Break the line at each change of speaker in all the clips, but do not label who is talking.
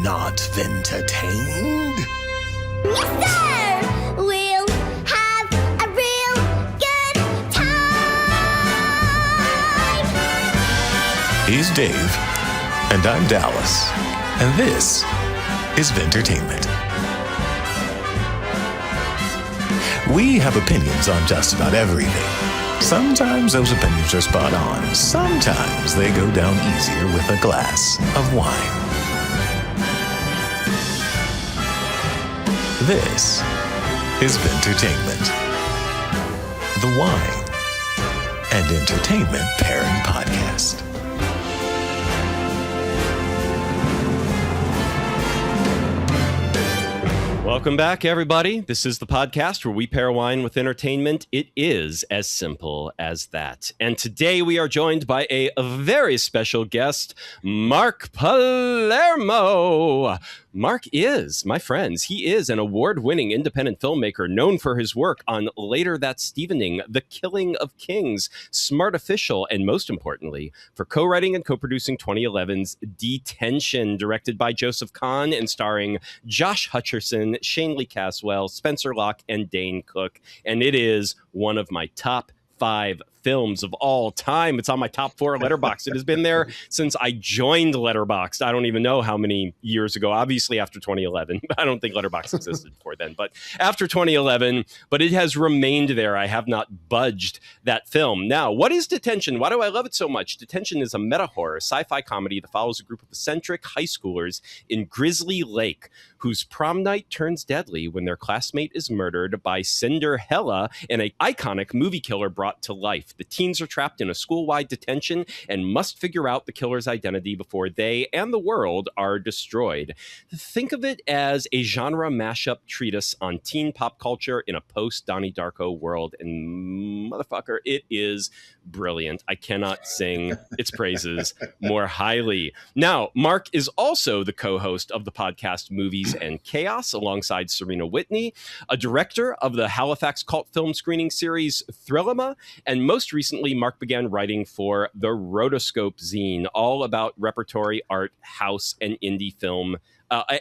not entertained?
Yes, sir! We'll have a real good time!
He's Dave, and I'm Dallas, and this is Vintertainment. We have opinions on just about everything. Sometimes those opinions are spot on. Sometimes they go down easier with a glass of wine. This is Vintertainment, the wine and entertainment pairing podcast.
Welcome back, everybody. This is the podcast where we pair wine with entertainment. It is as simple as that. And today we are joined by a very special guest, Mark Palermo. Mark is, my friends, he is an award-winning independent filmmaker known for his work on Later That Evening, The Killing of Kings, Smart Official, and most importantly, for co-writing and co-producing 2011's Detention, directed by Joseph Kahn and starring Josh Hutcherson, Shane Lee Caswell, Spencer Locke, and Dane Cook. And it is one of my top 5 films of all time. It's on my top 4 Letterboxd. It has been there since I joined Letterboxd. I don't even know how many years ago, obviously after 2011. I don't think Letterboxd existed before then, but after 2011, but it has remained there. I have not budged that film. Now, what is Detention? Why do I love it so much? Detention is a meta-horror sci-fi comedy that follows a group of eccentric high schoolers in Grizzly Lake, whose prom night turns deadly when their classmate is murdered by Cinderella, an iconic movie killer brought to life. The teens are trapped in a school-wide detention and must figure out the killer's identity before they and the world are destroyed. Think of it as a genre mashup treatise on teen pop culture in a post-Donnie Darko world, and motherfucker, it is brilliant. I cannot sing its praises more highly. Now, Mark is also the co-host of the podcast Movies and Chaos alongside Serena Whitney, a director of the Halifax cult film screening series Thrillema, and most recently, Mark began writing for the Retroscope zine, all about repertory art, house, and indie film,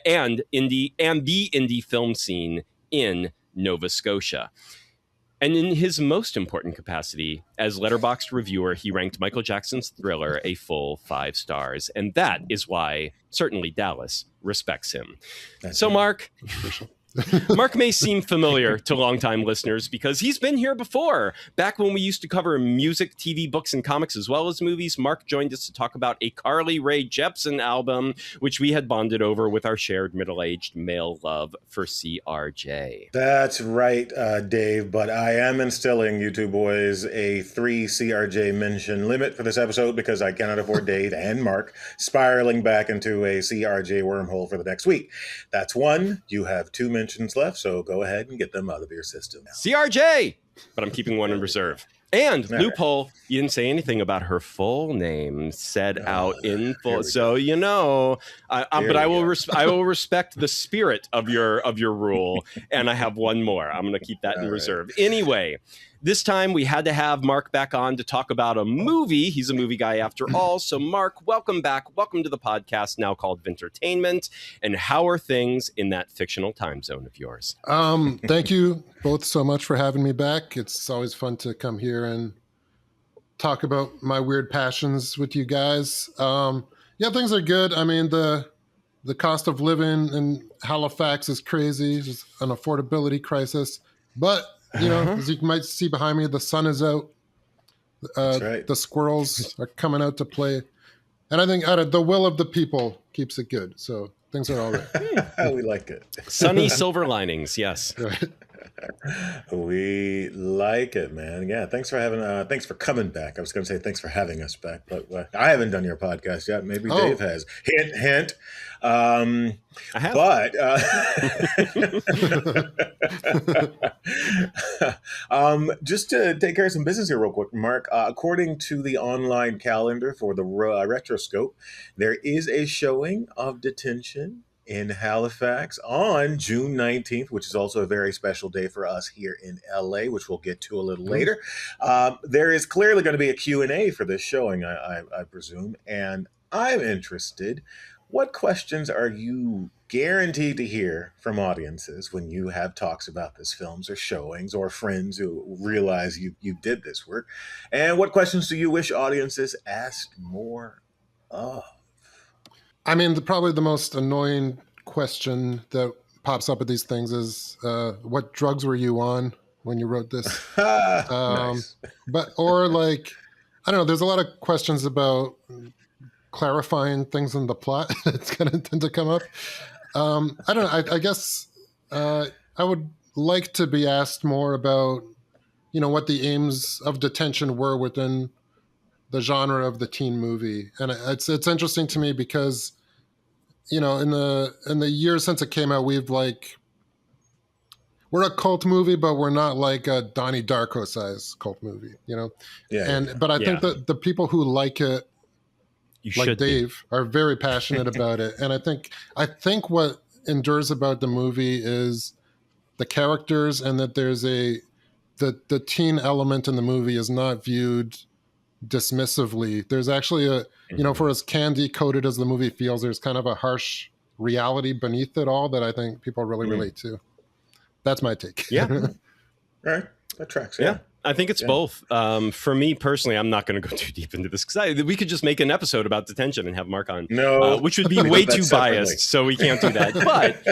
and the indie film scene in Nova Scotia. And in his most important capacity, as Letterboxd reviewer, he ranked Michael Jackson's Thriller a full 5 stars. And that is why, certainly Dallas respects him. So, Mark, Mark may seem familiar to longtime listeners because he's been here before. Back when we used to cover music, TV, books, and comics, as well as movies, Mark joined us to talk about a Carly Rae Jepsen album, which we had bonded over with our shared middle-aged male love for CRJ.
That's right, Dave, but I am instilling, you two boys, a 3 CRJ mention limit for this episode because I cannot afford Dave and Mark spiraling back into a CRJ wormhole for the next week. That's 1. You have 2 mentions left, so go ahead and get them out of your system now.
CRJ! But I'm keeping one in reserve. And
All
loophole,
right.
You didn't say anything about her full name said out in full. So, you know, but I will respect the spirit of your rule. And I have one more. I'm going to keep that in reserve. Anyway, this time we had to have Mark back on to talk about a movie. He's a movie guy after all. So, Mark, welcome back. Welcome to the podcast now called Vintertainment. And how are things in that fictional time zone of yours?
Thank you both so much for having me back. It's always fun to come here and talk about my weird passions with you guys. Yeah, things are good. I mean, the cost of living in Halifax is crazy. It's an affordability crisis. But, you know, as you might see behind me, the sun is out.
That's right.
The squirrels are coming out to play. And I think the will of the people keeps it good. So things are all right.
We like it.
Sunny silver linings, yes.
Right.
We like it, man. Yeah, thanks for coming back. I was going to say thanks for having us back, but I haven't done your podcast yet. Maybe Dave has. Hint, hint.
I have.
But just to take care of some business here real quick, Mark, according to the online calendar for the Retroscope, there is a showing of Detention in Halifax on June 19th, which is also a very special day for us here in LA, which we'll get to a little later. There is clearly going to be a Q&A for this showing, I presume, and I'm interested. what questions are you guaranteed to hear from audiences when you have talks about this films or showings or friends who realize you did this work? And what questions do you wish audiences asked more of?
I mean, probably the most annoying question that pops up at these things is, what drugs were you on when you wrote this?
Nice.
Or like, I don't know, there's a lot of questions about clarifying things in the plot that's going to tend to come up. I don't know. I guess I would like to be asked more about, what the aims of Detention were within the genre of the teen movie. And it's interesting to me because, in the years since it came out, we're a cult movie, but we're not like a Donnie Darko size cult movie, But I think that the people who like it, like Dave, are very passionate about it. And I think what endures about the movie is the characters, and that there's the teen element in the movie is not viewed dismissively. There's actually for as candy coated as the movie feels, there's kind of a harsh reality beneath it all that I think people really relate to. That's my take.
Yeah.
All right. That tracks.
Yeah. I think it's both. For me personally, I'm not going to go too deep into this because we could just make an episode about Detention and have Mark on, which would be way too biased. So we can't do that. But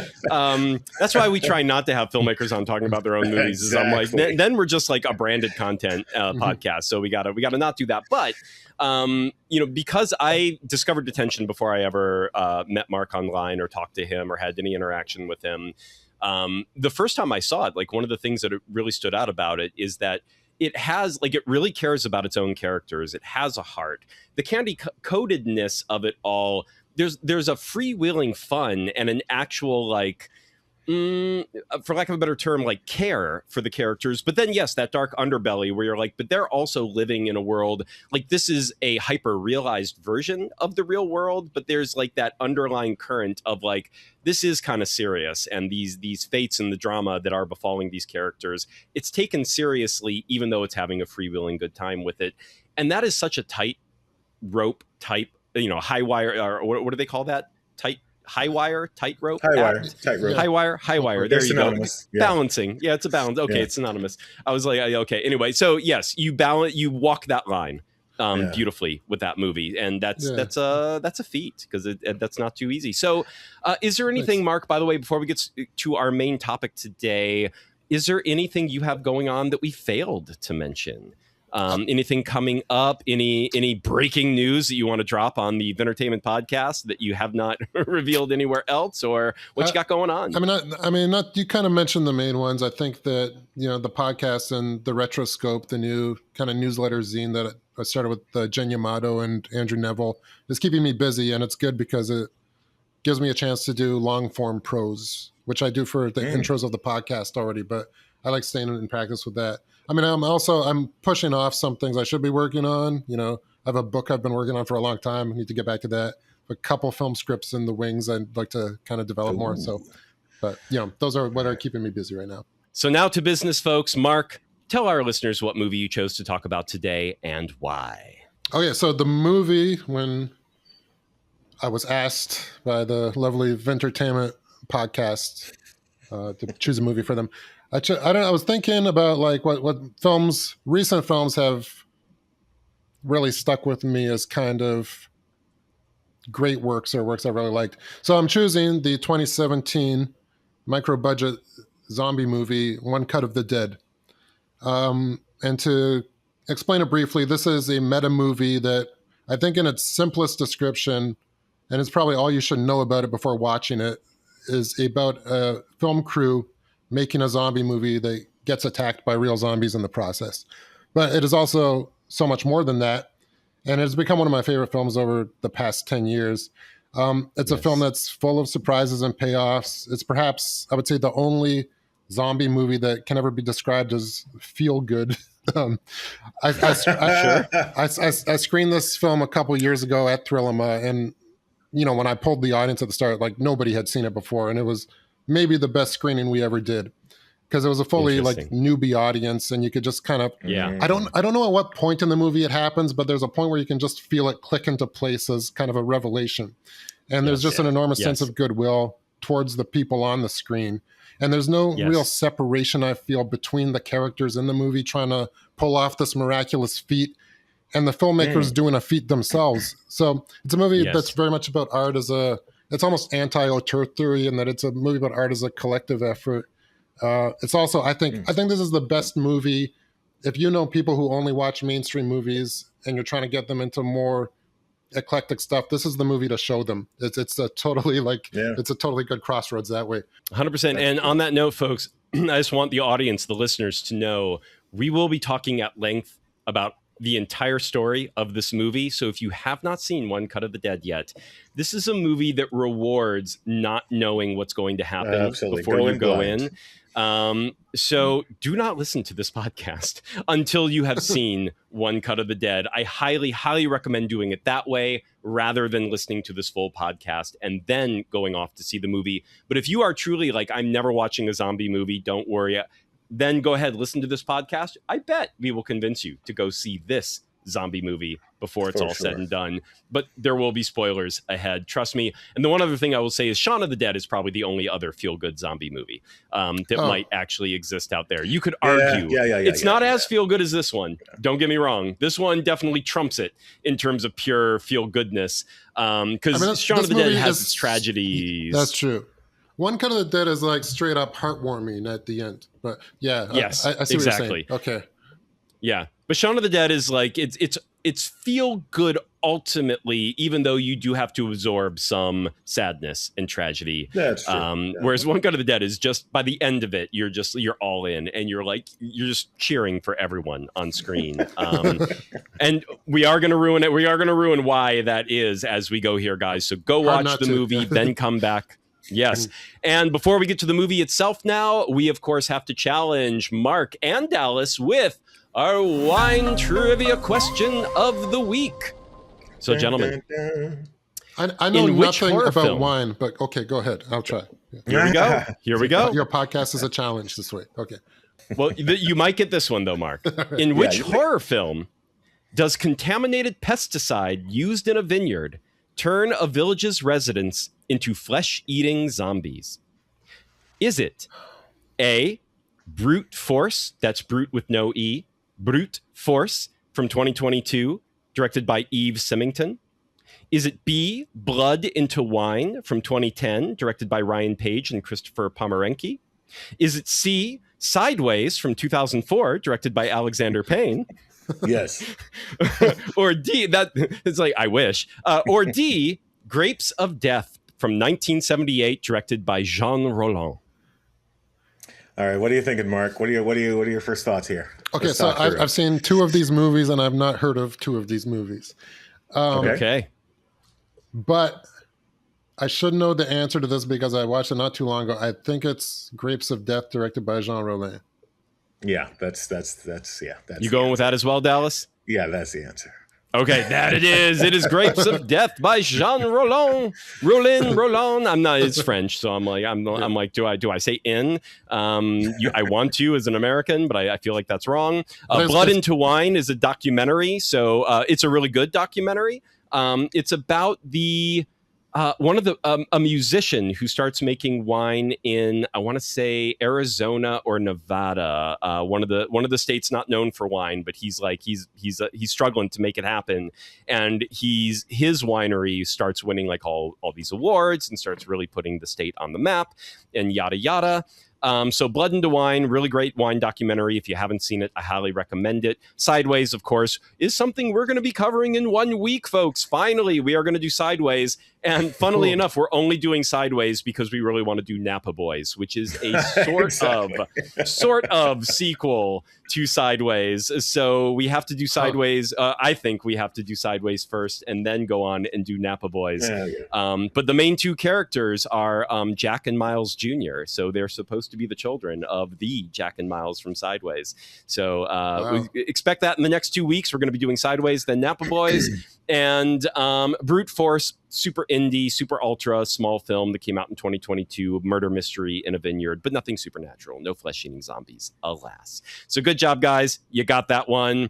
that's why we try not to have filmmakers on talking about their own movies. Is I'm like, then we're just like a branded content podcast. So we gotta not do that. But because I discovered Detention before I ever met Mark online or talked to him or had any interaction with him. The first time I saw it, like one of the things that really stood out about it is that it has, like, it really cares about its own characters. It has a heart. The candy-coatedness of it all, there's a freewheeling fun and an actual, like, for lack of a better term, like care for the characters. But then, yes, that dark underbelly where you're like, but they're also living in a world, like this is a hyper-realized version of the real world, but there's like that underlying current of like, this is kind of serious. And these fates and the drama that are befalling these characters, it's taken seriously, even though it's having a freewheeling good time with it. And that is such a tight rope type, high wire, or what do they call that? High wire, tightrope. High wire. There you go. Yeah. Balancing. Yeah, it's a balance. Okay, it's synonymous. I was like, okay. Anyway, so yes, you walk that line beautifully with that movie, and that's a feat because that's not too easy. So, is there anything, Mark? By the way, before we get to our main topic today, is there anything you have going on that we failed to mention? Anything coming up? Any breaking news that you want to drop on the Vintertainment podcast that you have not revealed anywhere else, or what you got going on? You kind of mentioned the main ones. I think that the podcast and the Retroscope, the new kind of newsletter zine that I started with Jen Yamato and Andrew Neville, is keeping me busy, and it's good because it gives me a chance to do long form prose, which I do for the intros of the podcast already, but I like staying in practice with that. I'm pushing off some things I should be working on. I have a book I've been working on for a long time. I need to get back to that. A couple film scripts in the wings I'd like to kind of develop more. So, but those are what are keeping me busy right now. So now to business, folks. Mark, tell our listeners what movie you chose to talk about today and why.
Okay, so the movie, when I was asked by the lovely Vintertainment podcast to choose a movie for them, I don't know. I was thinking about like what recent films have really stuck with me as kind of great works or works I really liked. So I'm choosing the 2017 micro-budget zombie movie, One Cut of the Dead. And to explain it briefly, this is a meta movie that I think in its simplest description, and it's probably all you should know about it before watching it, is about a film crew making a zombie movie that gets attacked by real zombies in the process. But it is also so much more than that. And it's become one of my favorite films over the past 10 years. It's a film that's full of surprises and payoffs. It's perhaps, I would say, the only zombie movie that can ever be described as feel good. I screened this film a couple years ago at Thrillima, and when I pulled the audience at the start, like nobody had seen it before, and it was maybe the best screening we ever did because it was a fully like newbie audience, and you could just kind of I don't know at what point in the movie it happens, but there's a point where you can just feel it click into place as kind of a revelation. And there's just an enormous sense
Yes.
of goodwill towards the people on the screen. And there's no
Yes.
real separation, I feel, between the characters in the movie trying to pull off this miraculous feat and the filmmakers doing a feat themselves. So it's a movie
Yes.
that's very much about art it's almost anti-auteur theory in that it's a movie about art as a collective effort. It's also, I think this is the best movie. If you know people who only watch mainstream movies and you're trying to get them into more eclectic stuff, this is the movie to show them. It's a totally it's a totally good crossroads that way.
100%. And on that note, folks, I just want the audience, the listeners, to know we will be talking at length about the entire story of this movie. So if you have not seen One Cut of the Dead yet, this is a movie that rewards not knowing what's going to happen
Absolutely.
before
Go
you
in
go
blind.
in. So do not listen to this podcast until you have seen One Cut of the Dead. I highly, highly recommend doing it that way rather than listening to this full podcast and then going off to see the movie. But if you are truly like, I'm never watching a zombie movie, don't worry. Then go ahead, listen to this podcast. I bet we will convince you to go see this zombie movie before it's
For
all said
sure.
and done. But there will be spoilers ahead. Trust me. And the one other thing I will say is Shaun of the Dead is probably the only other feel-good zombie movie that might actually exist out there. You could argue it's not as feel-good as this one. Don't get me wrong. This one definitely trumps it in terms of pure feel-goodness. Because Shaun of the Dead has its tragedies.
That's true. One Cut of the Dead is like straight up heartwarming at the end. But yeah,
Yes,
I see
exactly.
what you're saying. Okay.
Yeah, but Shaun of the Dead is like it's feel good ultimately, even though you do have to absorb some sadness and tragedy.
That's true.
Whereas One Cut of the Dead is just by the end of it, you're all in, and you're just cheering for everyone on screen. And we are going to ruin it. We are going to ruin why that is as we go here, guys. So go watch the movie, then come back. Yes. And before we get to the movie itself now, we, of course, have to challenge Mark and Dallas with our wine trivia question of the week. So, gentlemen,
I know
In which
nothing
horror
about
film?
wine, but okay, go ahead. I'll try. Yeah.
here we go. Here we go.
Your podcast is a challenge this week. Okay.
Well, you might get this one, though, Mark. In which
you may.
horror film does contaminated pesticide used in a vineyard turn a village's residents into flesh-eating zombies? Is it A, Brute Force, that's Brute with no E, Brute Force from 2022, directed by Eve Symington? Is it B, Blood into Wine from 2010, directed by Ryan Page and Christopher Pomerenke? Is it C, Sideways from 2004, directed by Alexander Payne?
Yes.
Or D, that it's like, I wish. Or D, Grapes of Death from 1978, directed by Jean Roland.
All right. What are you thinking, Mark? What are your first thoughts here?
Okay,
Let's
so
talk through it.
I've seen 2 of these movies and I've not heard of 2 of these movies.
Okay.
But I should know the answer to this because I watched it not too long ago. I think it's Grapes of Death, directed by Jean Rollin.
Yeah, that's
You going with that as well, Dallas?
Yeah, that's the answer.
Okay, that it is. It is Grapes of Death by Jean Roland. Roland. I'm not. It's French, so I'm like, do I say in? I want to as an American, but I feel like that's wrong. Blood into Wine is a documentary, so it's a really good documentary. It's about a musician who starts making wine in, I want to say, Arizona or Nevada, one of the states not known for wine, but he's struggling to make it happen, and his winery starts winning like all these awards and starts really putting the state on the map, and yada yada. So Blood into Wine, really great wine documentary. If you haven't seen it, I highly recommend it. Sideways, of course, is something we're going to be covering in 1 week, folks. Finally, we are going to do Sideways. And funnily enough, we're only doing Sideways because we really want to do Napa Boys, which is a sort of sequel to Sideways. So we have to do Sideways. I think we have to do Sideways first and then go on and do Napa Boys. But the main 2 characters are Jack and Miles Jr. So they're supposed to be the children of the Jack and Miles from Sideways. So we expect that in the next 2 weeks. We're going to be doing Sideways, then Napa Boys. And Brute Force, super indie, super ultra, small film that came out in 2022, murder mystery in a vineyard, but nothing supernatural, no flesh-eating zombies, alas. So good job, guys. You got that one.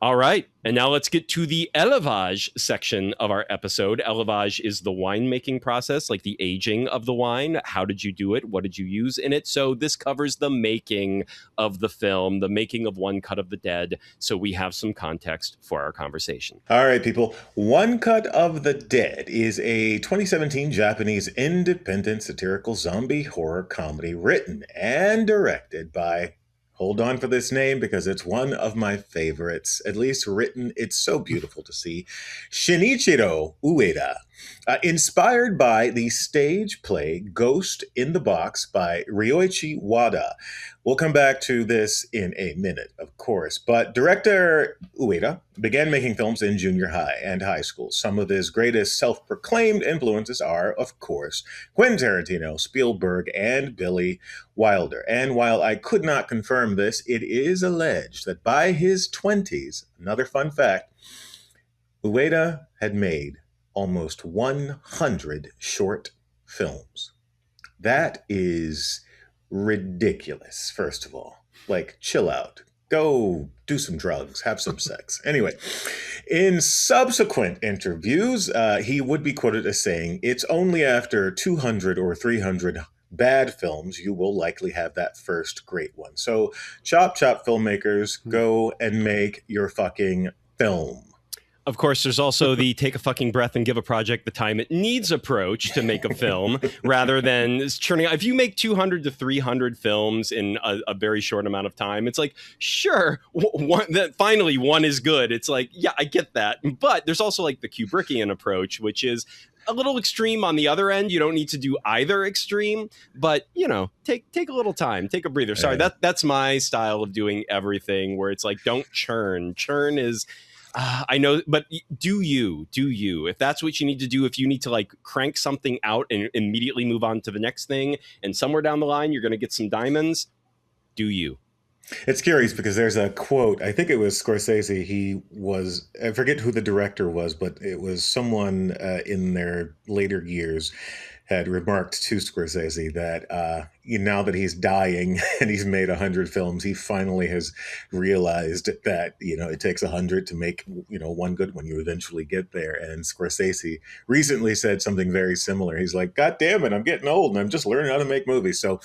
All right. And now let's get to the élevage section of our episode. Élevage is the winemaking process, like the aging of the wine. How did you do it? What did you use in it? So this covers the making of the film, the making of One Cut of the Dead. So we have some context for our conversation.
All right, people. One Cut of the Dead is a 2017 Japanese independent satirical zombie horror comedy written and directed by, hold on for this name because it's one of my favorites, at least written. It's so beautiful to see. Shinichiro Ueda. Inspired by the stage play Ghost in the Box by Ryoichi Wada. We'll come back to this in a minute, of course. But director Ueda began making films in junior high and high school. Some of his greatest self-proclaimed influences are, of course, Quentin Tarantino, Spielberg, and Billy Wilder. And while I could not confirm this, it is alleged that by his 20s, another fun fact, Ueda had made almost 100 short films. That is ridiculous, first of all. Like, chill out. Go do some drugs, have some sex. Anyway, in subsequent interviews, he would be quoted as saying, "It's only after 200 or 300 bad films you will likely have that first great one." So, chop chop, filmmakers, go and make your fucking film.
Of course, there's also the take a fucking breath and give a project the time it needs approach to make a film rather than churning out. If you make 200 to 300 films in a very short amount of time, it's like, sure, finally one is good. It's like, yeah, I get that. But there's also like the Kubrickian approach, which is a little extreme on the other end. You don't need to do either extreme, but, you know, take a little time, take a breather. Sorry, that's my style of doing everything, where it's like, don't churn. Churn is... I know, but do you, if that's what you need to do, if you need to like crank something out and immediately move on to the next thing, and somewhere down the line, you're going to get some diamonds, do you?
It's curious because there's a quote, I think it was Scorsese. I forget who the director was, but it was someone in their later years had remarked to Scorsese that now that he's dying and he's made 100 films, he finally has realized that, it takes 100 to make, one good one. You eventually get there. And Scorsese recently said something very similar. He's like, God damn it, I'm getting old and I'm just learning how to make movies. So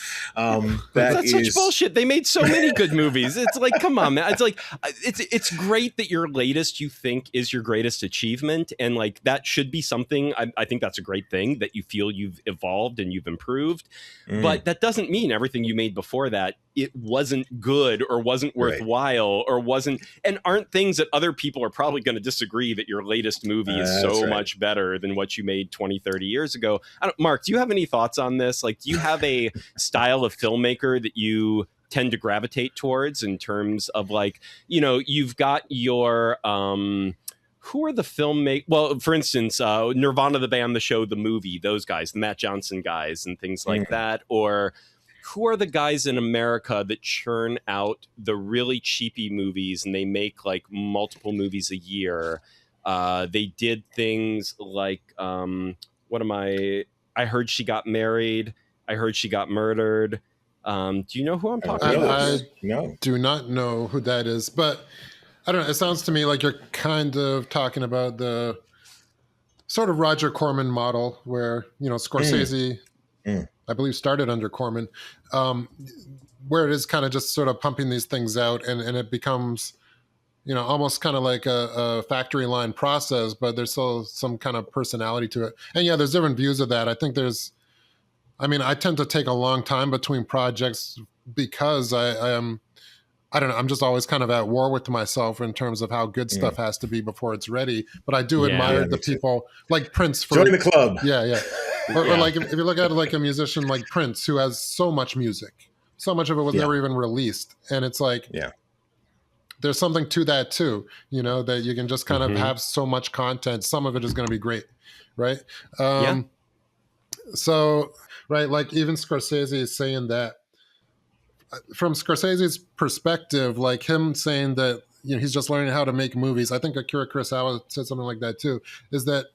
that's
such bullshit. They made so many good movies. It's like, come on, man. It's like, it's great that your latest you think is your greatest achievement. And like, that should be something, I think that's a great thing, that you feel you've evolved and you've improved. But that doesn't mean everything you made before that it wasn't good or wasn't worthwhile or wasn't, and aren't things that other people are probably going to disagree that your latest movie is so much better than what you made 20, 30 years ago. Mark, do you have any thoughts on this? Like, do you have a style of filmmaker that you tend to gravitate towards in terms of like, you've got your, who are the filmmakers? Well, for instance, Nirvana, the band, the show, the movie, those guys, the Matt Johnson guys and things like that. Or who are the guys in America that churn out the really cheapy movies and they make like multiple movies a year? They did things like, I Heard She Got Married. I Heard She Got Murdered. Do you know who I'm talking about?
I do not know who that is, but I don't know. It sounds to me like you're kind of talking about the sort of Roger Corman model where, Scorsese, I believe, started under Corman, where it is kind of just sort of pumping these things out and it becomes, almost kind of like a factory line process, but there's still some kind of personality to it. And yeah, there's different views of that. I think I tend to take a long time between projects because I don't know. I'm just always kind of at war with myself in terms of how good stuff has to be before it's ready. But I do admire the people like Prince.
Join the club.
Yeah. Or like if you look at it like a musician like Prince, who has so much music, so much of it was never even released. And it's like, there's something to that too, that you can just kind of have so much content. Some of it is going to be great. Right. So, right. Like even Scorsese is saying that, from Scorsese's perspective, like him saying that he's just learning how to make movies. I think Akira Kurosawa said something like that too. Is that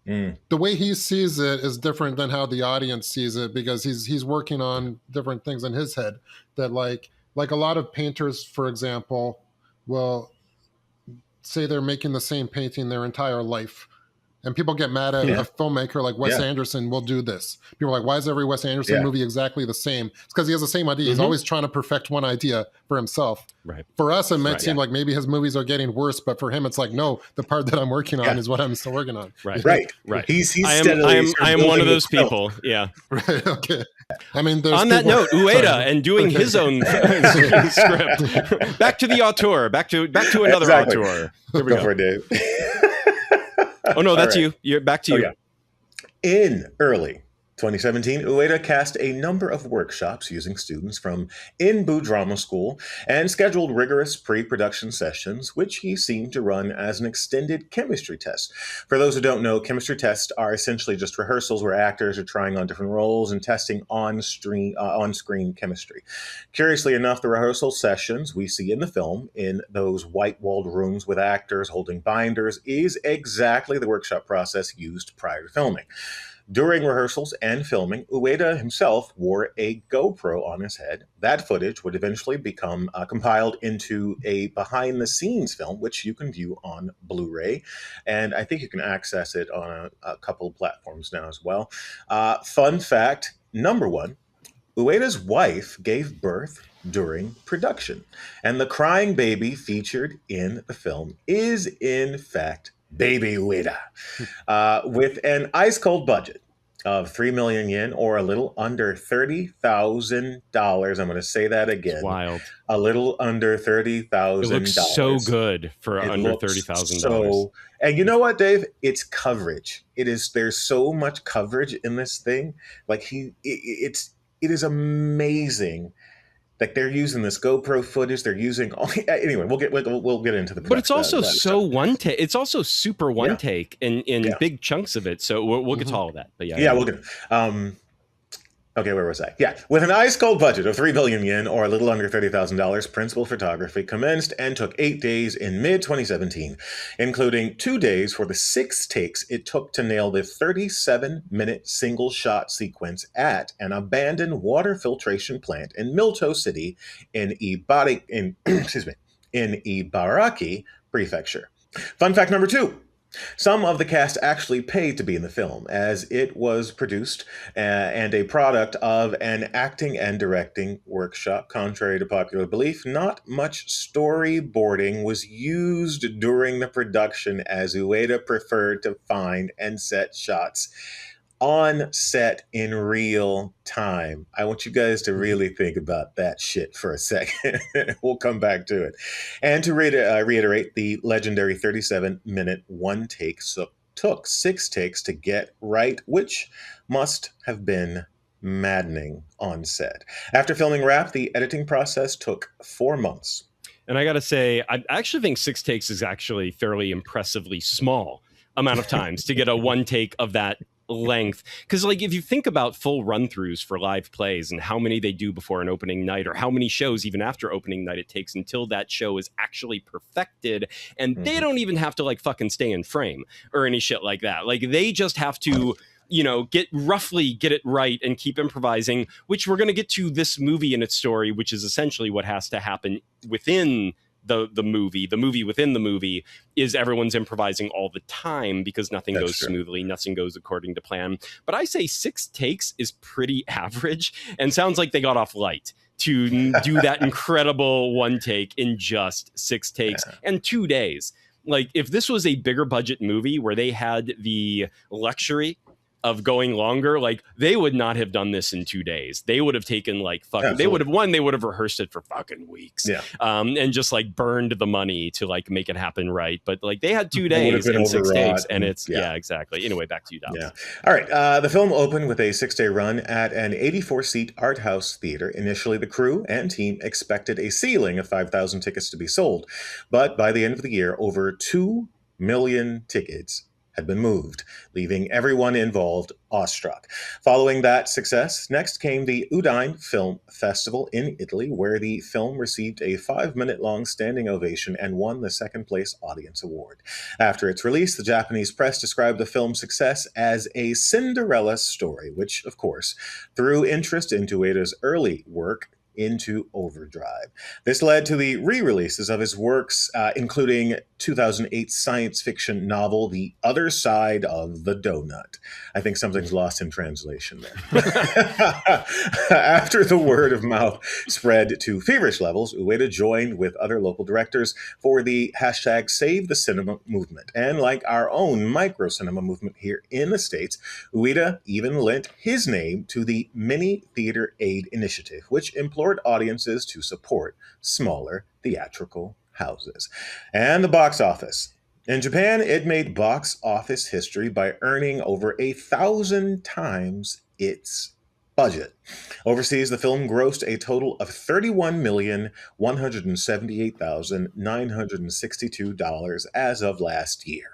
the way he sees it is different than how the audience sees it because he's working on different things in his head. That like a lot of painters, for example, will say they're making the same painting their entire life. And people get mad at a filmmaker like Wes Anderson will do this. People are like, why is every Wes Anderson movie exactly the same? It's because he has the same idea. He's always trying to perfect one idea for himself.
Right.
For us, it might seem like maybe his movies are getting worse, but for him, it's like, no, the part that I'm working on is what I'm still working on.
Right.
Right. He's
I am one of those people. Yeah.
Right. Okay. I mean, there's
on that note, Ueda and doing his own script. Back to the auteur. Back to another auteur. Here we
go for it, Dave.
Oh no, that's you. You're back to you.
Yeah. In early 2017, Ueda cast a number of workshops using students from Inbu Drama School and scheduled rigorous pre-production sessions, which he seemed to run as an extended chemistry test. For those who don't know, chemistry tests are essentially just rehearsals where actors are trying on different roles and testing on-screen chemistry. Curiously enough, the rehearsal sessions we see in the film, in those white-walled rooms with actors holding binders, is exactly the workshop process used prior to filming. During rehearsals and filming, Ueda himself wore a GoPro on his head. That footage would eventually become compiled into a behind-the-scenes film, which you can view on Blu-ray, and I think you can access it on a couple of platforms now as well. Fun fact number one, Ueda's wife gave birth during production, and the crying baby featured in the film is, in fact, Baby Ueda, with an ice-cold budget of 3 million yen, or a little under $30,000. I'm going to say that again. It's
wild.
A little under $30,000. It
looks so good for under $30,000.
So, and you know what, Dave? It's coverage. There's so much coverage in this thing. Like it is amazing. Like they're using this GoPro footage. They're using anyway. We'll get into the.
But it's also one take. It's also super one take in big chunks of it. So we'll get to all of that. But
we'll get. Okay, where was I? Yeah, with an ice-cold budget of 3 billion yen, or a little under $30,000, principal photography commenced and took 8 days in mid-2017, including 2 days for the 6 takes it took to nail the 37-minute single-shot sequence at an abandoned water filtration plant in Milto City in Ibaraki Prefecture. Fun fact number 2. Some of the cast actually paid to be in the film, as it was produced and a product of an acting and directing workshop. Contrary to popular belief, not much storyboarding was used during the production, as Ueda preferred to find and set shots on set in real time. I want you guys to really think about that shit for a second. We'll come back to it. And to reiterate, the legendary 37-minute one take took 6 takes to get right, which must have been maddening on set. After filming wrapped, the editing process took 4 months.
And I got to say, I actually think 6 takes is actually fairly impressively small amount of times to get a one take of that length, because like if you think about full run-throughs for live plays and how many they do before an opening night, or how many shows even after opening night it takes until that show is actually perfected, and they don't even have to like fucking stay in frame or any shit like that. Like they just have to get it right and keep improvising, which we're going to get to this movie and its story, which is essentially what has to happen within the movie within the movie. Is everyone's improvising all the time because nothing goes smoothly, nothing goes according to plan. But I say 6 takes is pretty average, and sounds like they got off light to do that incredible one take in just 6 takes and 2 days. Like if this was a bigger budget movie where they had the luxury of going longer, like they would not have done this in 2 days. They would have taken like fucking, they would have rehearsed it for fucking weeks. And just like burned the money to like make it happen right. But like they had 2 days and 6 takes, and it's exactly. Anyway, back to you, Dobbs.
All right. The film opened with a 6-day run at an 84-seat art house theater. Initially, the crew and team expected a ceiling of 5,000 tickets to be sold. But by the end of the year, over 2 million tickets had been moved, leaving everyone involved awestruck. Following that success, next came the Udine Film Festival in Italy, where the film received a 5-minute-long standing ovation and won the second-place audience award. After its release, the Japanese press described the film's success as a Cinderella story, which, of course, threw interest into Ueda's early work into overdrive. This led to the re-releases of his works, including 2008 science fiction novel, The Other Side of the Donut. I think something's lost in translation there. After the word of mouth spread to feverish levels, Ueda joined with other local directors for the hashtag Save the Cinema movement. And like our own micro cinema movement here in the States, Ueda even lent his name to the Mini Theater Aid Initiative, which implored audiences to support smaller theatrical houses. And the box office. In Japan, it made box office history by earning over 1,000 times its budget. Overseas, the film grossed a total of $31,178,962 as of last year.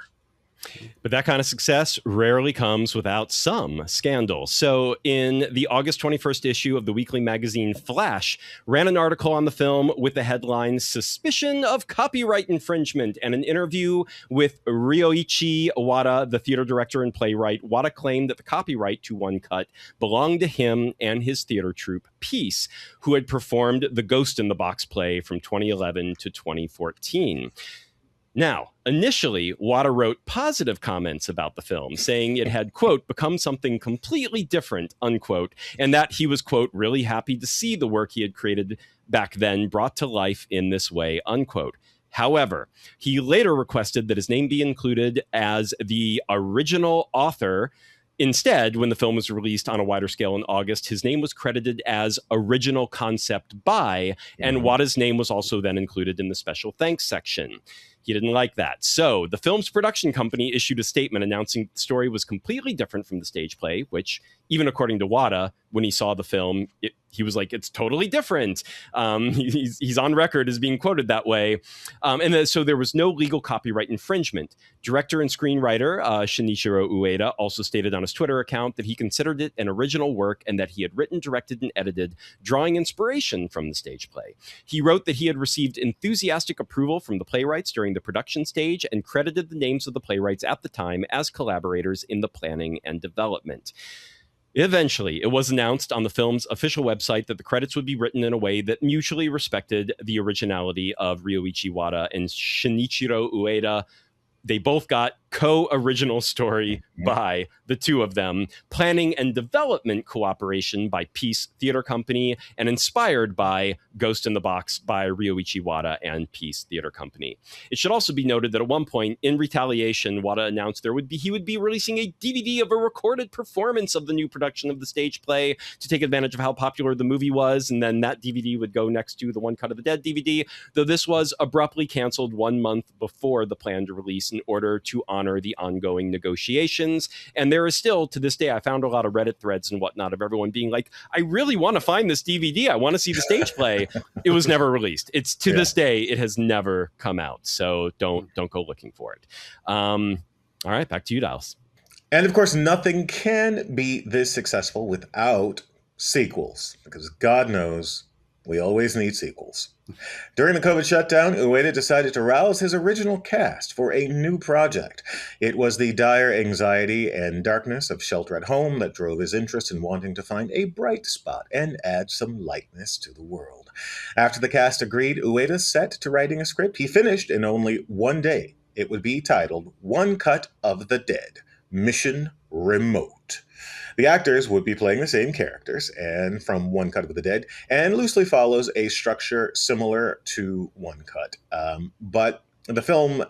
But that kind of success rarely comes without some scandal. So in the August 21st issue of the weekly magazine Flash, ran an article on the film with the headline "Suspicion of Copyright Infringement," and an interview with Ryoichi Ueda, the theater director and playwright. Ueda claimed that the copyright to One Cut belonged to him and his theater troupe, Peace, who had performed the Ghost in the Box play from 2011 to 2014. Now, initially, Ueda wrote positive comments about the film, saying it had, quote, become something completely different, unquote, and that he was, quote, really happy to see the work he had created back then brought to life in this way, unquote. However, he later requested that his name be included as the original author. Instead, when the film was released on a wider scale in August, his name was credited as original concept by, and Ueda's name was also then included in the special thanks section. He didn't like that. So the film's production company issued a statement announcing the story was completely different from the stage play, which, even according to Ueda, when he saw the film, he was like, it's totally different. He's on record as being quoted that way. So there was no legal copyright infringement. Director and screenwriter Shinichiro Ueda also stated on his Twitter account that he considered it an original work and that he had written, directed, and edited, drawing inspiration from the stage play. He wrote that he had received enthusiastic approval from the playwrights during the production stage and credited the names of the playwrights at the time as collaborators in the planning and development. Eventually, it was announced on the film's official website that the credits would be written in a way that mutually respected the originality of Ryoichi Ueda and Shinichiro Ueda. They both got co-original story by the two of them, planning and development cooperation by Peace Theater Company, and inspired by Ghost in the Box by Ryoichi Ueda and Peace Theater Company. It should also be noted that at one point, in retaliation, Ueda announced he would be releasing a DVD of a recorded performance of the new production of the stage play to take advantage of how popular the movie was, and then that DVD would go next to the One Cut of the Dead DVD, though this was abruptly canceled 1 month before the planned release in order to honor the ongoing negotiations. And there is still, to this day, I found a lot of Reddit threads and whatnot of everyone being like, I really want to find this DVD. I want to see the stage play. It was never released. It's to this day, it has never come out. So don't go looking for it. All right, back to you, Dallas.
And of course, nothing can be this successful without sequels, because God knows we always need sequels. During the COVID shutdown, Ueda decided to rouse his original cast for a new project. It was the dire anxiety and darkness of shelter at home that drove his interest in wanting to find a bright spot and add some lightness to the world. After the cast agreed, Ueda set to writing a script he finished in only 1 day. It would be titled One Cut of the Dead, Mission Remote. The actors would be playing the same characters and from One Cut of the Dead, and loosely follows a structure similar to One Cut. But the film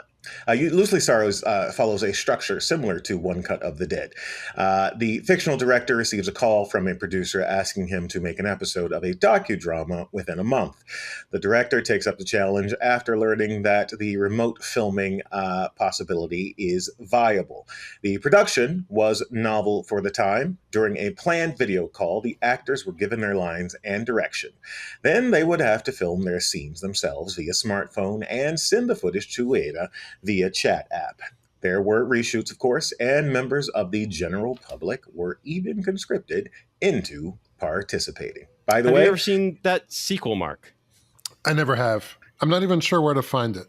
loosely follows a structure similar to One Cut of the Dead. The fictional director receives a call from a producer asking him to make an episode of a docudrama within a month. The director takes up the challenge after learning that the remote filming possibility is viable. The production was novel for the time. During a planned video call, the actors were given their lines and direction. Then they would have to film their scenes themselves via smartphone and send the footage to Ueda via chat app. There were reshoots, of course, and members of the general public were even conscripted into participating. By the way,
have you ever seen that sequel, Mark?
I never have. I'm not even sure where to find it.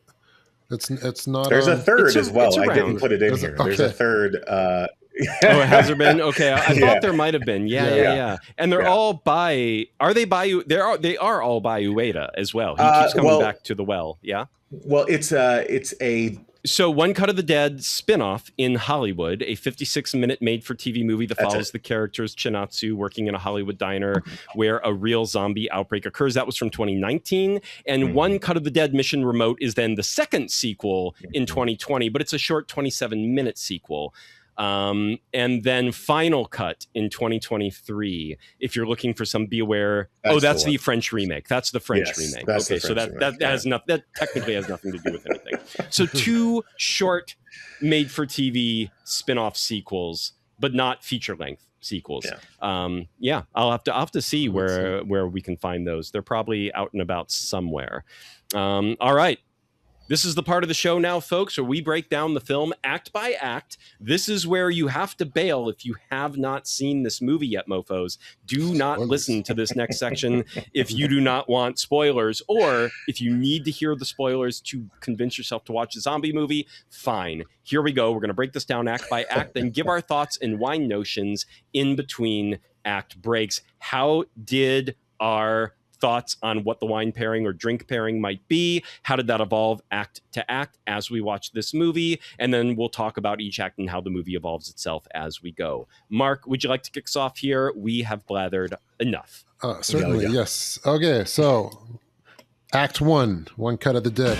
It's not.
There's a third as well. I
around.
didn't put it in here.
Okay.
There's a third.
Oh, has there been? Okay, I
Yeah.
thought there might have been. Yeah. And they're
Yeah.
all by. Are they by? They are all by Ueda as well. He keeps coming back to the well. Yeah.
Well, it's a
So, One Cut of the Dead spinoff in Hollywood, a 56-minute made-for-TV movie that follows the characters Chinatsu working in a Hollywood diner where a real zombie outbreak occurs. That was from 2019. And One Cut of the Dead Mission Remote is then the second sequel in 2020, but it's a short 27-minute sequel. And then Final Cut in 2023. If you're looking for some, be aware. That's the French remake. That's the French remake. Okay, so that has nothing. That technically has nothing to do with anything. So 2 short, made-for-TV spin-off sequels, but not feature-length sequels. I'll have to see where we can find those. They're probably out and about somewhere. All right. This is the part of the show now, folks, where we break down the film act by act. This is where you have to bail if you have not seen this movie yet, mofos. Do not listen to this next section if you do not want spoilers, or if you need to hear the spoilers to convince yourself to watch a zombie movie, fine. Here we go. We're going to break this down act by act, then give our thoughts and wine notions in between act breaks. How did our thoughts on what the wine pairing or drink pairing might be? How did that evolve act to act as we watch this movie? And then we'll talk about each act and how the movie evolves itself as we go. Mark, would you like to kick us off here? We have blathered enough.
Certainly, yes. Okay, so Act 1, One Cut of the Dead.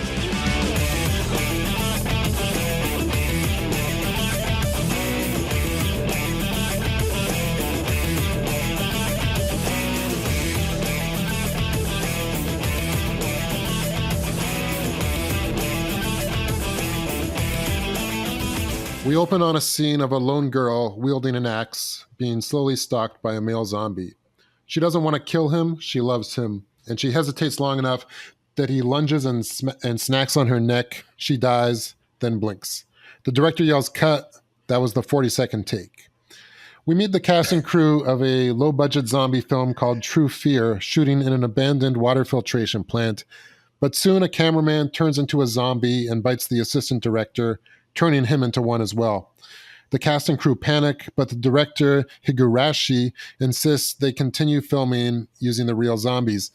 We open on a scene of a lone girl wielding an axe being slowly stalked by a male zombie. She doesn't want to kill him, she loves him, and she hesitates long enough that he lunges and snacks on her neck. She dies, then blinks. The director yells, "Cut." That was the 40-second take. We meet the cast and crew of a low-budget zombie film called True Fear, shooting in an abandoned water filtration plant. But soon a cameraman turns into a zombie and bites the assistant director, turning him into one as well. The cast and crew panic, but the director, Higurashi, insists they continue filming using the real zombies.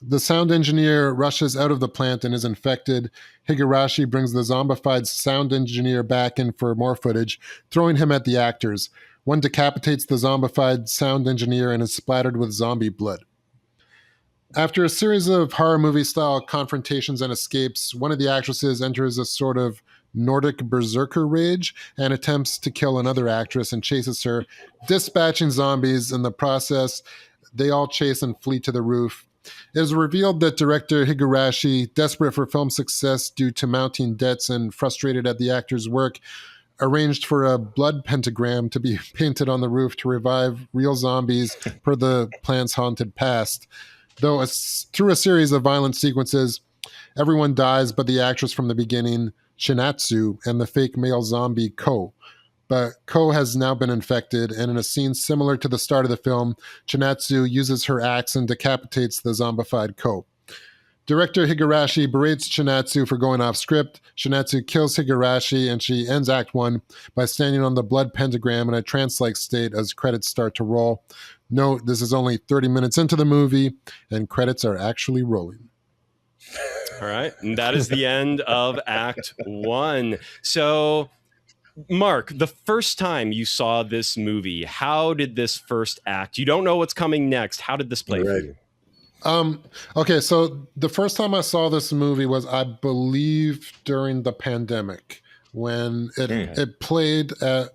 The sound engineer rushes out of the plant and is infected. Higurashi brings the zombified sound engineer back in for more footage, throwing him at the actors. One decapitates the zombified sound engineer and is splattered with zombie blood. After a series of horror movie-style confrontations and escapes, one of the actresses enters a sort of Nordic berserker rage and attempts to kill another actress and chases her, dispatching zombies. In the process, they all chase and flee to the roof. It is revealed that director Higurashi, desperate for film success due to mounting debts and frustrated at the actor's work, arranged for a blood pentagram to be painted on the roof to revive real zombies per the plant's haunted past. Though through a series of violent sequences, everyone dies but the actress from the beginning, Chinatsu, and the fake male zombie Ko. But Ko has now been infected, and in a scene similar to the start of the film, Chinatsu uses her axe and decapitates the zombified Ko. Director Higurashi berates Chinatsu for going off script. Chinatsu kills Higurashi, and she ends Act 1 by standing on the blood pentagram in a trance-like state as credits start to roll. Note, this is only 30 minutes into the movie, and credits are actually rolling.
All right. And that is the end of Act 1. So, Mark, the first time you saw this movie, how did this first act? You don't know what's coming next. How did this play for you?
Okay, so the first time I saw this movie was, I believe, during the pandemic, when it played at,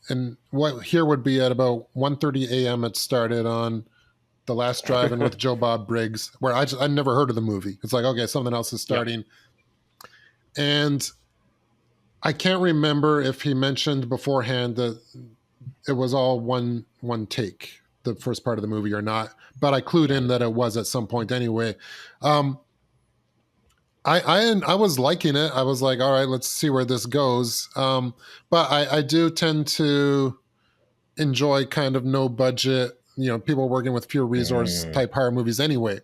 and what here would be at about 1:30 a.m. It started on The Last Drive-In with Joe Bob Briggs, where I never heard of the movie. It's like, okay, something else is starting. Yep. And I can't remember if he mentioned beforehand that it was all one take, the first part of the movie, or not, but I clued in that it was at some point anyway. I was liking it. I was like, all right, let's see where this goes. But I do tend to enjoy kind of no budget, people working with fewer resource type horror movies anyway.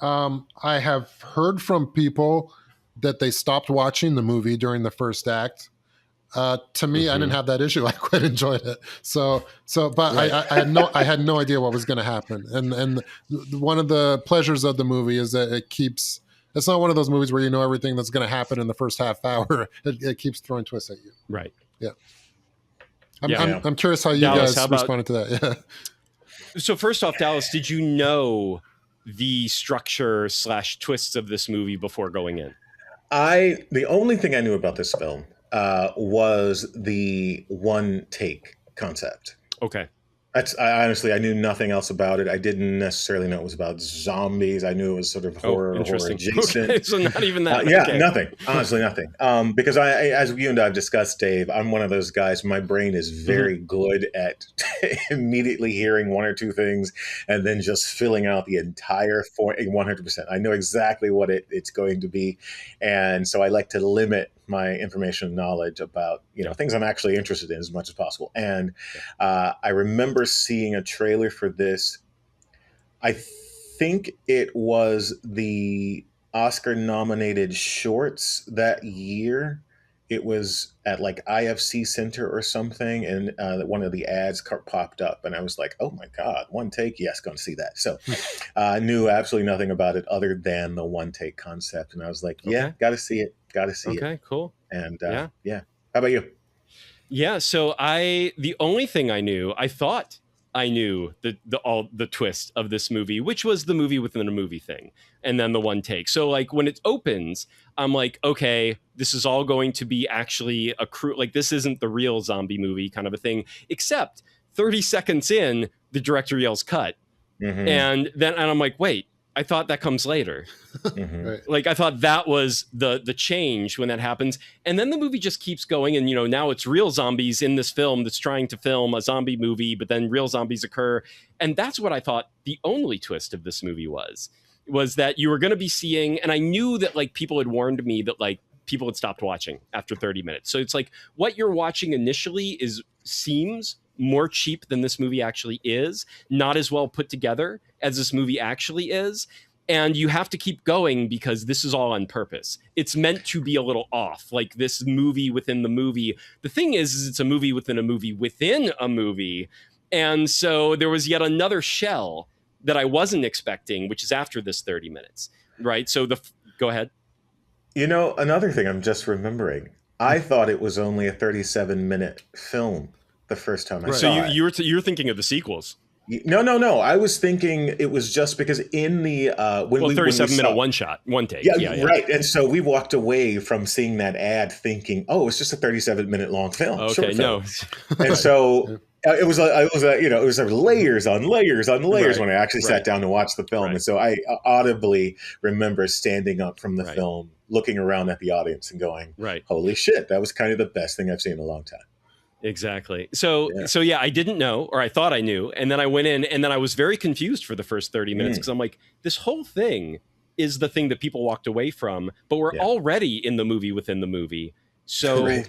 I have heard from people that they stopped watching the movie during the first act. To me, I didn't have that issue. I quite enjoyed it. But I had no idea what was going to happen. And one of the pleasures of the movie is that it's not one of those movies where you know everything that's going to happen in the first half hour. It keeps throwing twists at you.
Right.
Yeah. I'm curious how you
Dallas,
guys responded to that. Yeah.
So first off, Dallas, did you know the structure / twists of this movie before going in?
The only thing I knew about this film was the one take concept.
Okay.
I knew nothing else about it. I didn't necessarily know it was about zombies. I knew it was sort of horror adjacent.
Okay, so not even that.
Yeah, nothing. Honestly, nothing. Because as you and I have discussed, Dave, I'm one of those guys. My brain is very good at immediately hearing one or two things and then just filling out the entire 100%. I know exactly what it's going to be, and so I like to limit my information and knowledge about things I'm actually interested in as much as possible. And I remember seeing a trailer for this. I think it was the Oscar-nominated shorts that year. It was at like IFC Center or something, and one of the ads popped up, and I was like, "Oh my God, one take! Yes, going to see that." So I knew absolutely nothing about it other than the one take concept, and I was like, "Yeah, got to see it. Got to see it."
Okay, cool.
And yeah. How about you?
Yeah, so the only thing I thought I knew the twist of this movie, which was the movie within a movie thing, and then the one take. So like when it opens, I'm like, okay, this is all going to be actually a crew. Like this isn't the real zombie movie kind of a thing, except 30 seconds in, the director yells cut. And I'm like, wait, I thought that comes later.
Right.
Like I thought that was the change when that happens. And then the movie just keeps going. And, now it's real zombies in this film that's trying to film a zombie movie, but then real zombies occur. And that's what I thought the only twist of this movie was that you were going to be seeing, and I knew that like people had warned me that like people had stopped watching after 30 minutes. So it's like what you're watching initially seems more cheap than this movie actually is, not as well put together as this movie actually is. And you have to keep going because this is all on purpose. It's meant to be a little off, like this movie within the movie. The thing is it's a movie within a movie within a movie. And so there was yet another shell that I wasn't expecting, which is after this 30 minutes, right? So go ahead.
Another thing I'm just remembering, I thought it was only a 37-minute film the first time I saw it.
So you were thinking of the sequels.
No. I was thinking it was just because in the
37-minute one take. Yeah,
right. And so we walked away from seeing that ad thinking, oh, it's just a 37-minute long film.
Okay, no.
And so it was layers on layers on layers when I actually sat down to watch the film.
Right.
And so I audibly remember standing up from the film, looking around at the audience and going, holy shit, that was kind of the best thing I've seen in a long time.
Exactly. So I didn't know, or I thought I knew. And then I went in and then I was very confused for the first 30 minutes because I'm like, this whole thing is the thing that people walked away from, but we're already in the movie within the movie. So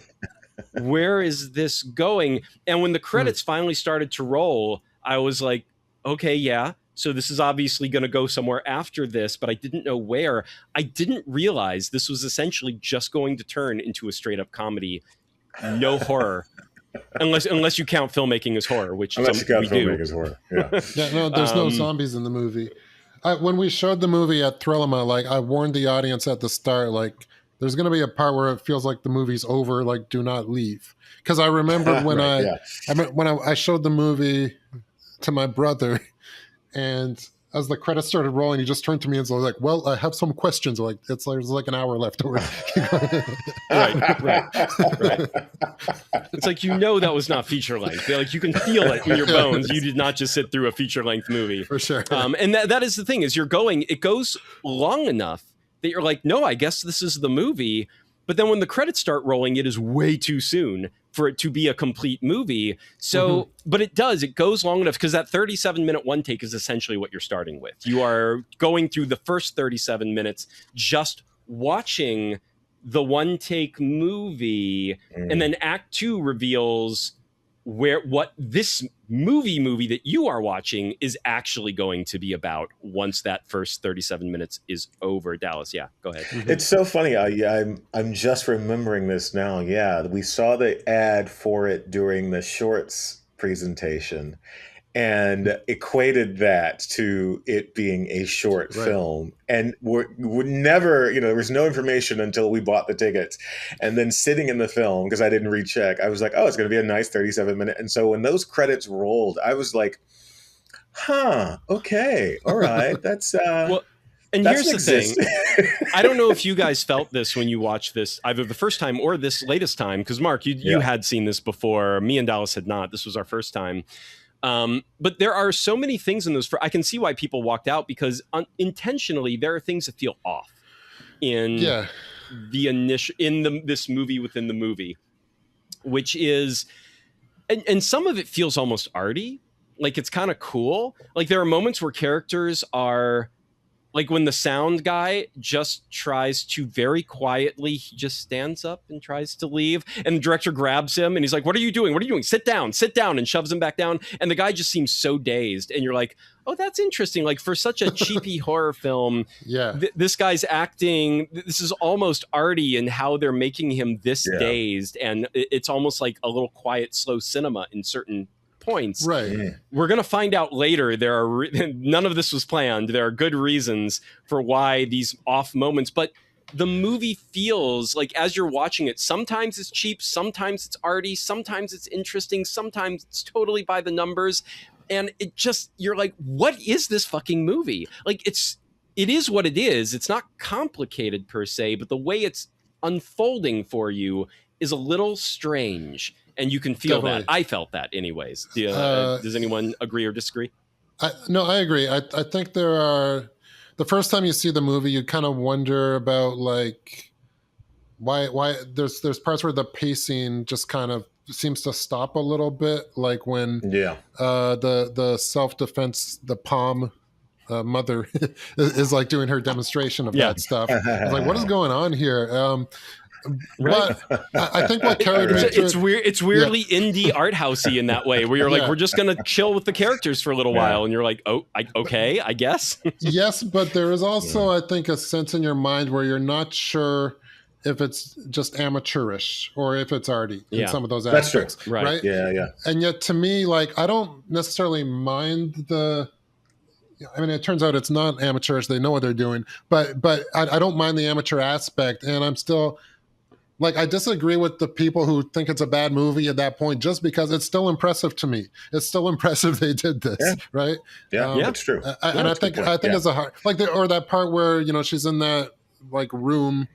where is this going? And when the credits finally started to roll, I was like, okay, yeah. So this is obviously going to go somewhere after this, but I didn't know where. I didn't realize this was essentially just going to turn into a straight up comedy. No horror. Unless you count filmmaking as horror, which
unless you count filmmaking
do.
As horror, yeah.
No, there's no zombies in the movie. When we showed the movie at Thrillema, like I warned the audience at the start, like there's going to be a part where it feels like the movie's over, like do not leave. Because I remember when I showed the movie to my brother, and as the credits started rolling, he just turned to me and was like, well, I have some questions. Like there's like an hour left.
Right. It's like, that was not feature length. Like you can feel it in your bones. You did not just sit through a feature length movie.
For sure.
And that is the thing is it goes long enough that you're like, no, I guess this is the movie. But then when the credits start rolling, it is way too soon for it to be a complete movie. So, but it goes long enough because that 37-minute one take is essentially what you're starting with. You are going through the first 37 minutes, just watching the one take movie. And then Act 2 reveals what this movie that you are watching is actually going to be about once that first 37 minutes is over. Dallas, yeah, go ahead.
It's so funny. I'm just remembering this now. Yeah, we saw the ad for it during the shorts presentation and equated that to it being a short film. And we're never, there was no information until we bought the tickets. And then sitting in the film, because I didn't recheck, I was like, oh, it's going to be a nice 37-minute. And so when those credits rolled, I was like, okay, all right. That's...
well, and here's the thing. I don't know if you guys felt this when you watched this, either the first time or this latest time, because Mark, you had seen this before. Me and Dallas had not. This was our first time. But there are so many things in this. I can see why people walked out, because intentionally there are things that feel off in the initial this movie within the movie, which is, and some of it feels almost arty. Like, it's kind of cool. Like, there are moments where characters are, like, when the sound guy just tries to very quietly, he just stands up and tries to leave. And the director grabs him and he's like, what are you doing? What are you doing? Sit down, and shoves him back down. And the guy just seems so dazed. And you're like, oh, that's interesting. Like, for such a cheapy horror film, this guy's acting, this is almost arty in how they're making him this dazed. And it's almost like a little quiet, slow cinema in certain points.
Right.
We're going to find out later there are none of this was planned. There are good reasons for why these off moments, but the movie feels like, as you're watching it, sometimes it's cheap, sometimes it's arty, sometimes it's interesting, sometimes it's totally by the numbers, and it just, you're like, what is this fucking movie? Like, it is what it is. It's not complicated per se, but the way it's unfolding for you is a little strange. And you can feel that. I felt that anyways. Does anyone agree or disagree?
No, I agree. I think there are, the first time you see the movie, you kind of wonder about, like, why there's parts where the pacing just kind of seems to stop a little bit. Like when the self-defense, the palm mother is like doing her demonstration of that stuff. It's like, what is going on here? But I think what carried me through,
it's weird. It's weirdly indie art housey in that way, where you're like, we're just gonna chill with the characters for a little while, and you're like, okay, I guess.
Yes, but there is also, I think, a sense in your mind where you're not sure if it's just amateurish or if it's arty in some of those aspects.
That's true.
Right?
Yeah.
And yet, to me, like, I don't necessarily mind the. I mean, it turns out it's not amateurish; they know what they're doing. But I don't mind the amateur aspect, and I'm still. Like, I disagree with the people who think it's a bad movie at that point, just because it's still impressive to me. It's still impressive they did this, right?
Yeah, that's true.
And I think it's a hard, like, or that part where, she's in that, like, room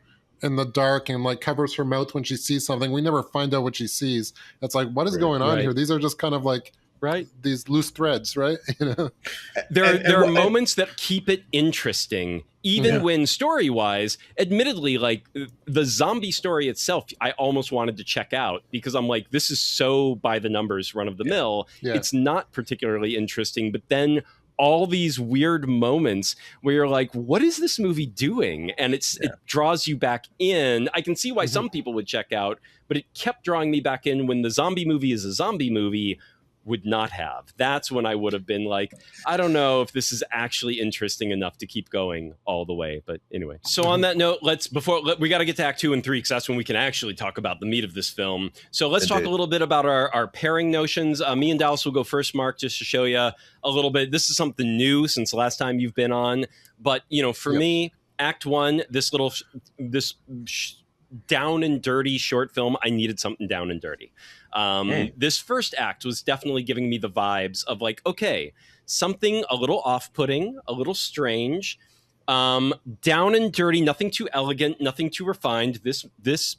in the dark and, like, covers her mouth when she sees something. We never find out what she sees. It's like, what is going on here? These are just kind of like, these loose threads, right?
There are moments that keep it interesting, even when story-wise, admittedly, like, the zombie story itself, I almost wanted to check out, because I'm like, this is so by the numbers, run of the mill. It's not particularly interesting, but then all these weird moments where you're like, what is this movie doing? And it draws you back in. I can see why some people would check out, but it kept drawing me back in when the zombie movie is a zombie movie would not have. That's when I would have been like, I don't know if this is actually interesting enough to keep going all the way. But anyway, so on that note, we got to get to Act 2 and 3, because that's when we can actually talk about the meat of this film. So let's talk a little bit about our pairing notions. Me and Dallas will go first, Mark, just to show you a little bit. This is something new since the last time you've been on. But, for me, Act 1, this down and dirty short film, I needed something down and dirty. This first act was definitely giving me the vibes of, like, okay, something a little off-putting, a little strange, down and dirty, nothing too elegant, nothing too refined. This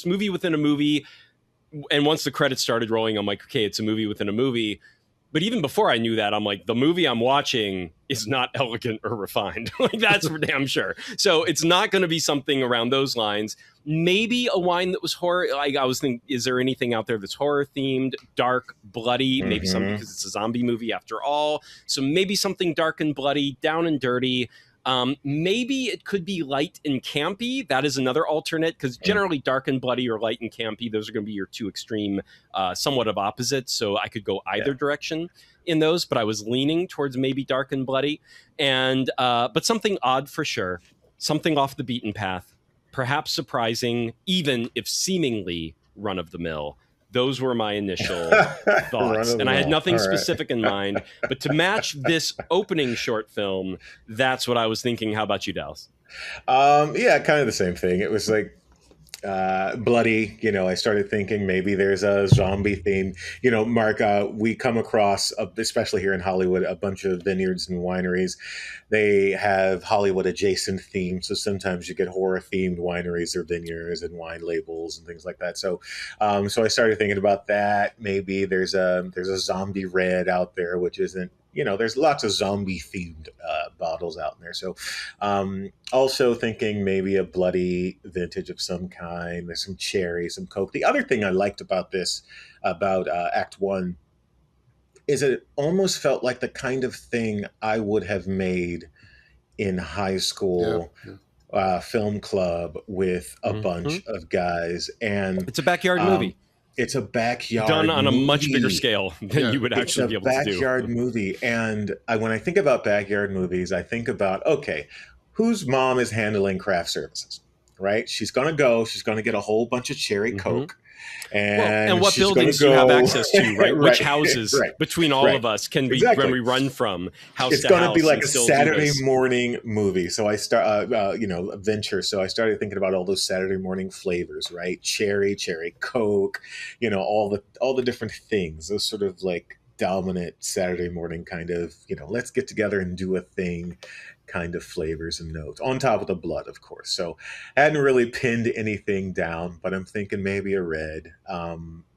movie within a movie, and once the credits started rolling, I'm like, okay, it's a movie within a movie. But even before I knew that, I'm like, the movie I'm watching is not elegant or refined. Like, that's for damn sure. So it's not going to be something around those lines. Maybe a wine that was horror. Like, I was thinking, is there anything out there that's horror themed, dark, bloody? Maybe something, because it's a zombie movie after all. So maybe something dark and bloody, down and dirty. Maybe it could be light and campy. That is another alternate, because generally dark and bloody or light and campy, those are going to be your two extreme, somewhat of opposites. So I could go either direction in those, but I was leaning towards maybe dark and bloody, and but something odd for sure, something off the beaten path, perhaps surprising, even if seemingly run of the mill. Those were my initial thoughts, and I had nothing specific in mind. But to match this opening short film, that's what I was thinking. How about you, Dallas?
Yeah, kind of the same thing. It was like bloody. I started thinking maybe there's a zombie theme. Mark, we come across, especially here in Hollywood, a bunch of vineyards and wineries. They have Hollywood adjacent themes. So sometimes you get horror themed wineries or vineyards and wine labels and things like that. So I started thinking about that. Maybe there's a zombie red out there, which isn't, there's lots of zombie themed bottles out there. So also thinking maybe a bloody vintage of some kind. There's some cherry, some Coke. The other thing I liked about this, about Act One, is it almost felt like the kind of thing I would have made in high school. Film club with a bunch of guys. And
it's a backyard movie.
It's a backyard
done on
movie.
A much bigger scale than you would actually be able to do.
It's a backyard movie. And when I think about backyard movies, I think about, okay, whose mom is handling craft services, right? She's going to get a whole bunch of cherry Coke. And
what buildings do you have access to, right? Which houses between all of us can we, when we run from house to house?
It's going to be like a Saturday morning movie. So I start, venture. So I started thinking about all those Saturday morning flavors, right? Cherry Coke, all the different things. Those sort of like dominant Saturday morning kind of, let's get together and do a thing kind of flavors and notes, on top of the blood, of course. So I hadn't really pinned anything down, but I'm thinking maybe a red,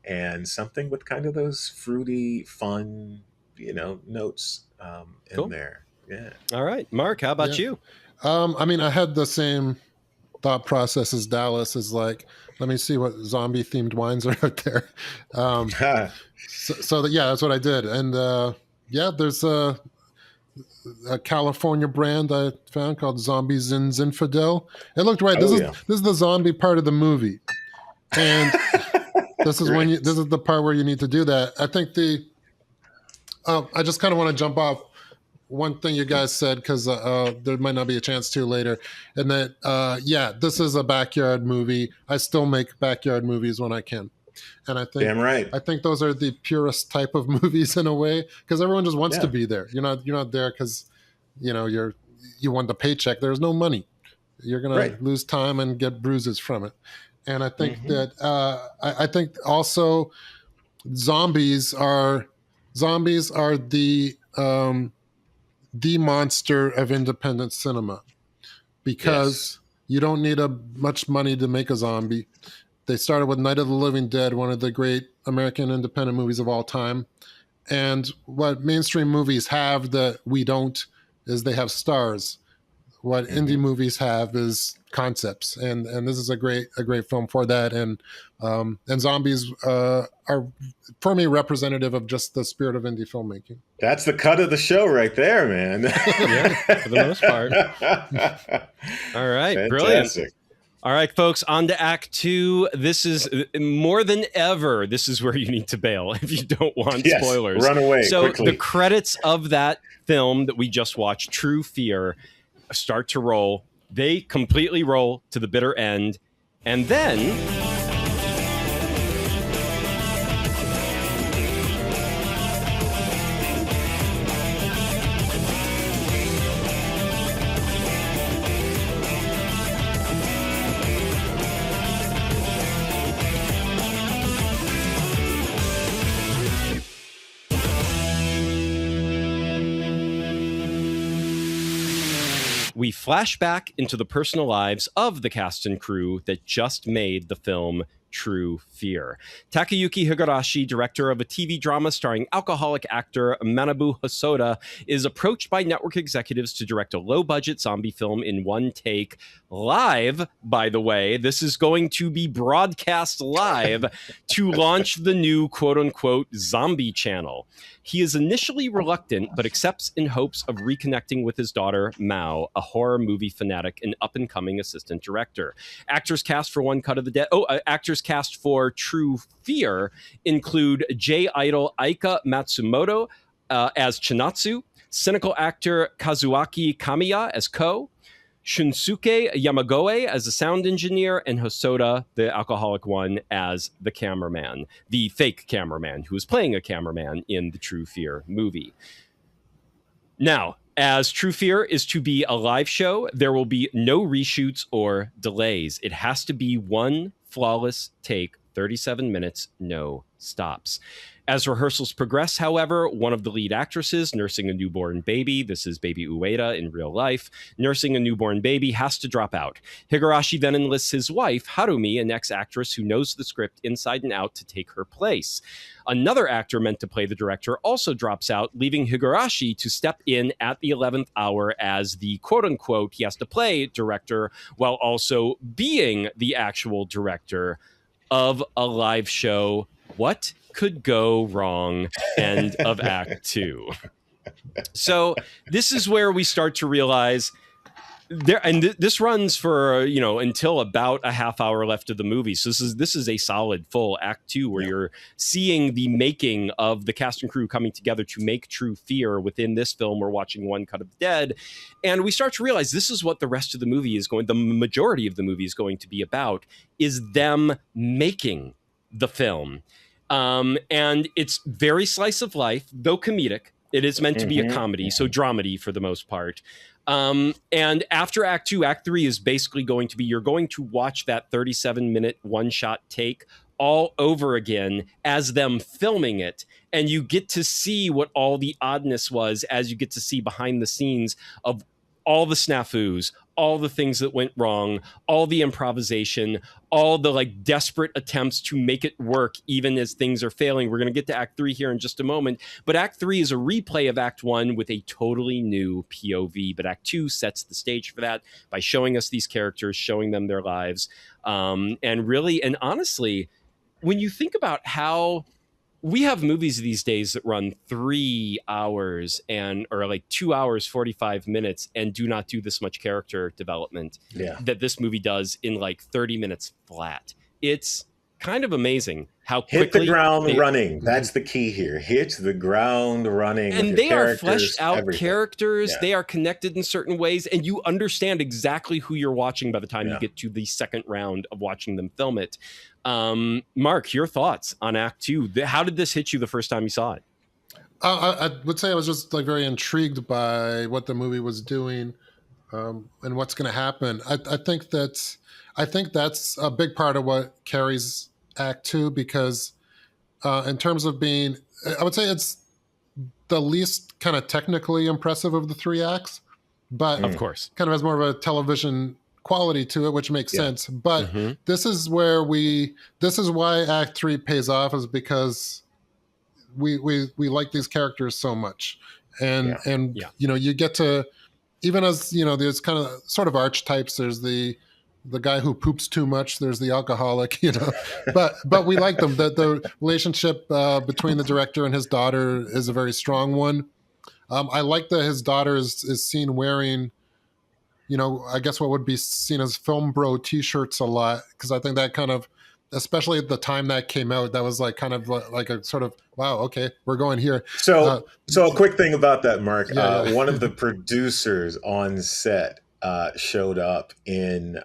and something with kind of those fruity, fun, notes in there. Yeah.
All right, Mark, how about you?
I had the same thought process as Dallas. Is like, let me see what zombie themed wines are out there. That's what I did. And there's a California brand I found called Zombie Zinfandel. It looked right. This is the zombie part of the movie, and this is this is the part where you need to do that. I think I just kind of want to jump off one thing you guys said, because there might not be a chance to later, and that this is a backyard movie. I still make backyard movies when I can. And I think,
damn right.
I think those are the purest type of movies in a way, because everyone just wants to be there. You're not there because you want the paycheck. There's no money. You're gonna lose time and get bruises from it. And I think that I think also zombies are the monster of independent cinema, because you don't need much money to make a zombie. They started with Night of the Living Dead, one of the great American independent movies of all time. And what mainstream movies have that we don't is they have stars. What indie movies have is concepts, and this is a great film for that. And zombies are, for me, representative of just the spirit of indie filmmaking.
That's the cut of the show right there, man.
For the most part. All right,
fantastic.
Brilliant. All right, folks, on to Act Two. This is more than ever. This is where you need to bail if you don't want spoilers.
Run away
So
quickly.
The credits of that film that we just watched, True Fear, start to roll. They completely roll to the bitter end. And then we flash back into the personal lives of the cast and crew that just made the film True Fear. Takayuki Higurashi, director of a TV drama starring alcoholic actor Manabu Hosoda, is approached by network executives to direct a low-budget zombie film in one take, live, by the way. This is going to be broadcast live to launch the new quote-unquote zombie channel. He is initially reluctant, but accepts in hopes of reconnecting with his daughter, Mao, a horror movie fanatic and up-and-coming assistant director. Actors cast for One Cut of the Dead. Actors cast for True Fear include J-idol Aika Matsumoto as Chinatsu, cynical actor Kazuaki Kamiya as Ko, Shunsuke Yamagoe as the sound engineer, and Hosoda, the alcoholic one, as the cameraman, the fake cameraman who is playing a cameraman in the True Fear movie. Now, as True Fear is to be a live show, there will be no reshoots or delays. It has to be one flawless take, 37 minutes, no stops. As rehearsals progress, however, one of the lead actresses nursing a newborn baby, this is baby Ueda in real life, nursing a newborn baby, has to drop out. Higurashi then enlists his wife, Harumi, an ex-actress who knows the script inside and out, to take her place. Another actor meant to play the director also drops out, leaving Higurashi to step in at the 11th hour as the quote-unquote, he has to play director while also being the actual director of a live show. What could go wrong? End of Act 2. So this is where we start to realize there, and this runs for until about a half hour left of the movie. So this is a solid full Act 2 where you're seeing the making of the cast and crew coming together to make True Fear. Within this film, we're watching One Cut of the Dead, and we start to realize this is what the rest of the movie is going. The majority of the movie is going to be about is them making the film. And it's very slice of life, though comedic. It is meant to be a comedy, so dramedy for the most part. And after Act 2, Act 3 is basically going to be, you're going to watch that 37-minute one-shot take all over again as them filming it. And you get to see what all the oddness was as you get to see behind the scenes of all the snafus, all the things that went wrong, all the improvisation, all the desperate attempts to make it work even as things are failing. We're going to get to Act 3 here in just a moment, but Act 3 is a replay of Act 1 with a totally new POV, but Act 2 sets the stage for that by showing us these characters, showing them their lives, and honestly, when you think about how we have movies these days that run 3 hours or 2 hours, 45 minutes and do not do this much character development that this movie does in 30 minutes flat. It's kind of amazing how quickly
hit the ground running. That's the key here. Hit the ground running.
And they are fleshed out characters.
Yeah.
They are connected in certain ways, and you understand exactly who you're watching by the time you get to the second round of watching them film it. Mark, your thoughts on Act 2? How did this hit you the first time you saw it?
I would say I was just very intrigued by what the movie was doing and what's going to happen. I think that's a big part of what carries Act 2, because in terms of being, I would say it's the least kind of technically impressive of the 3 acts, but
of course
kind of has more of a television quality to it, which makes sense. But this is why Act 3 pays off, is because we like these characters so much, and you get to, even as there's kind of sort of archetypes. There's the guy who poops too much. There's the alcoholic, but we like them. The relationship between the director and his daughter is a very strong one. I like that his daughter is seen wearing, I guess what would be seen as film bro t-shirts a lot, because I think that kind of, especially at the time that came out, that was kind of like a sort of, wow, okay, we're going here.
So a quick thing about that, Mark. One of the producers on set showed up in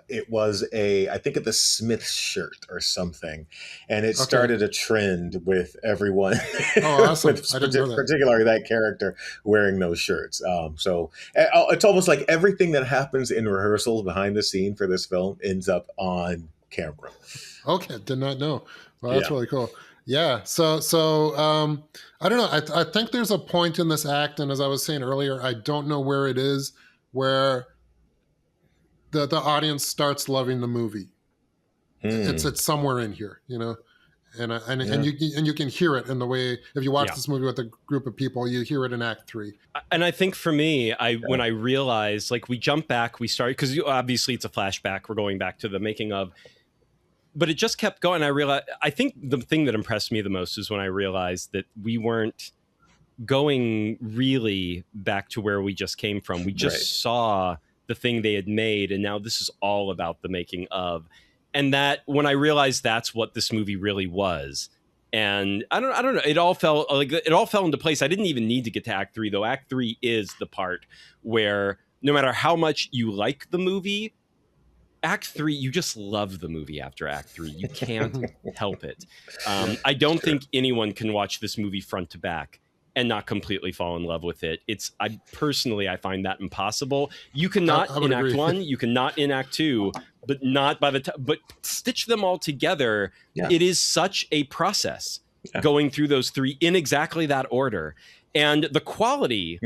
it was I think the Smith shirt or something, and it started a trend with everyone.
Oh, awesome!
with particularly that character wearing those shirts. So it's almost like everything that happens in rehearsals behind the scene for this film ends up on camera.
Okay, did not know. Well, that's really cool. Yeah. So I don't know. I think there's a point in this act, and as I was saying earlier, I don't know where it is, where the audience starts loving the movie. It's somewhere in here, you know. And you can hear it in the way, if you watch this movie with a group of people, you hear it in Act 3.
And I think for me, when I realized, like, we jump back, we started, because obviously it's a flashback, we're going back to the making of, but it just kept going. I think the thing that impressed me the most is when I realized that we weren't going really back to where we just came from. We just saw the thing they had made, and now this is all about the making of. And that, when I realized that's what this movie really was, and I don't know, it all fell into place. I didn't even need to get to Act 3, though. Act 3 is the part where no matter how much you like the movie, Act 3, you just love the movie after Act 3. You can't help it. I don't think anyone can watch this movie front to back and not completely fall in love with it. I find that impossible. You cannot in Act 1, you cannot in Act 2, but not by the time, but stitch them all together. Yeah. It is such a process going through those 3 in exactly that order. And the quality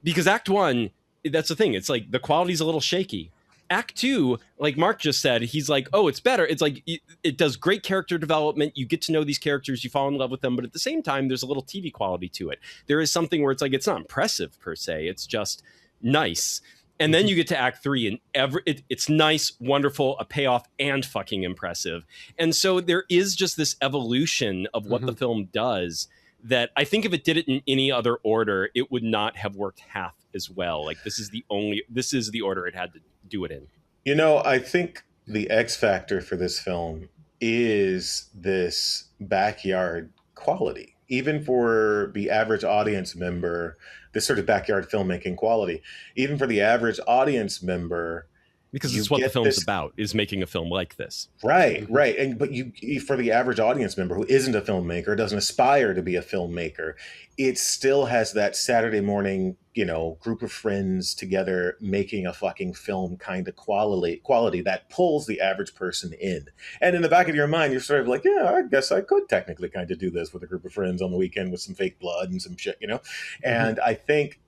because Act 1, that's the thing. It's like the quality's a little shaky. Act 2, like Mark just said, he's like, oh, it's better. It's like, it does great character development. You get to know these characters, you fall in love with them. But at the same time, there's a little TV quality to it. There is something where it's like, it's not impressive per se. It's just nice. And then you get to Act 3 and it's nice, wonderful, a payoff, and fucking impressive. And so there is just this evolution of what the film does that I think if it did it in any other order, it would not have worked half as well. Like, this is the order it had to do it in.
You know, I think the X factor for this film is this backyard quality. Even for the average audience member, this sort of backyard filmmaking quality, even for the average audience member,
because it's what the film's about, is making a film like this.
Right. But for the average audience member who isn't a filmmaker, doesn't aspire to be a filmmaker, it still has that Saturday morning, group of friends together making a fucking film kind of quality that pulls the average person in. And in the back of your mind, you're sort of like, yeah, I guess I could technically kind of do this with a group of friends on the weekend with some fake blood and some shit, And I think,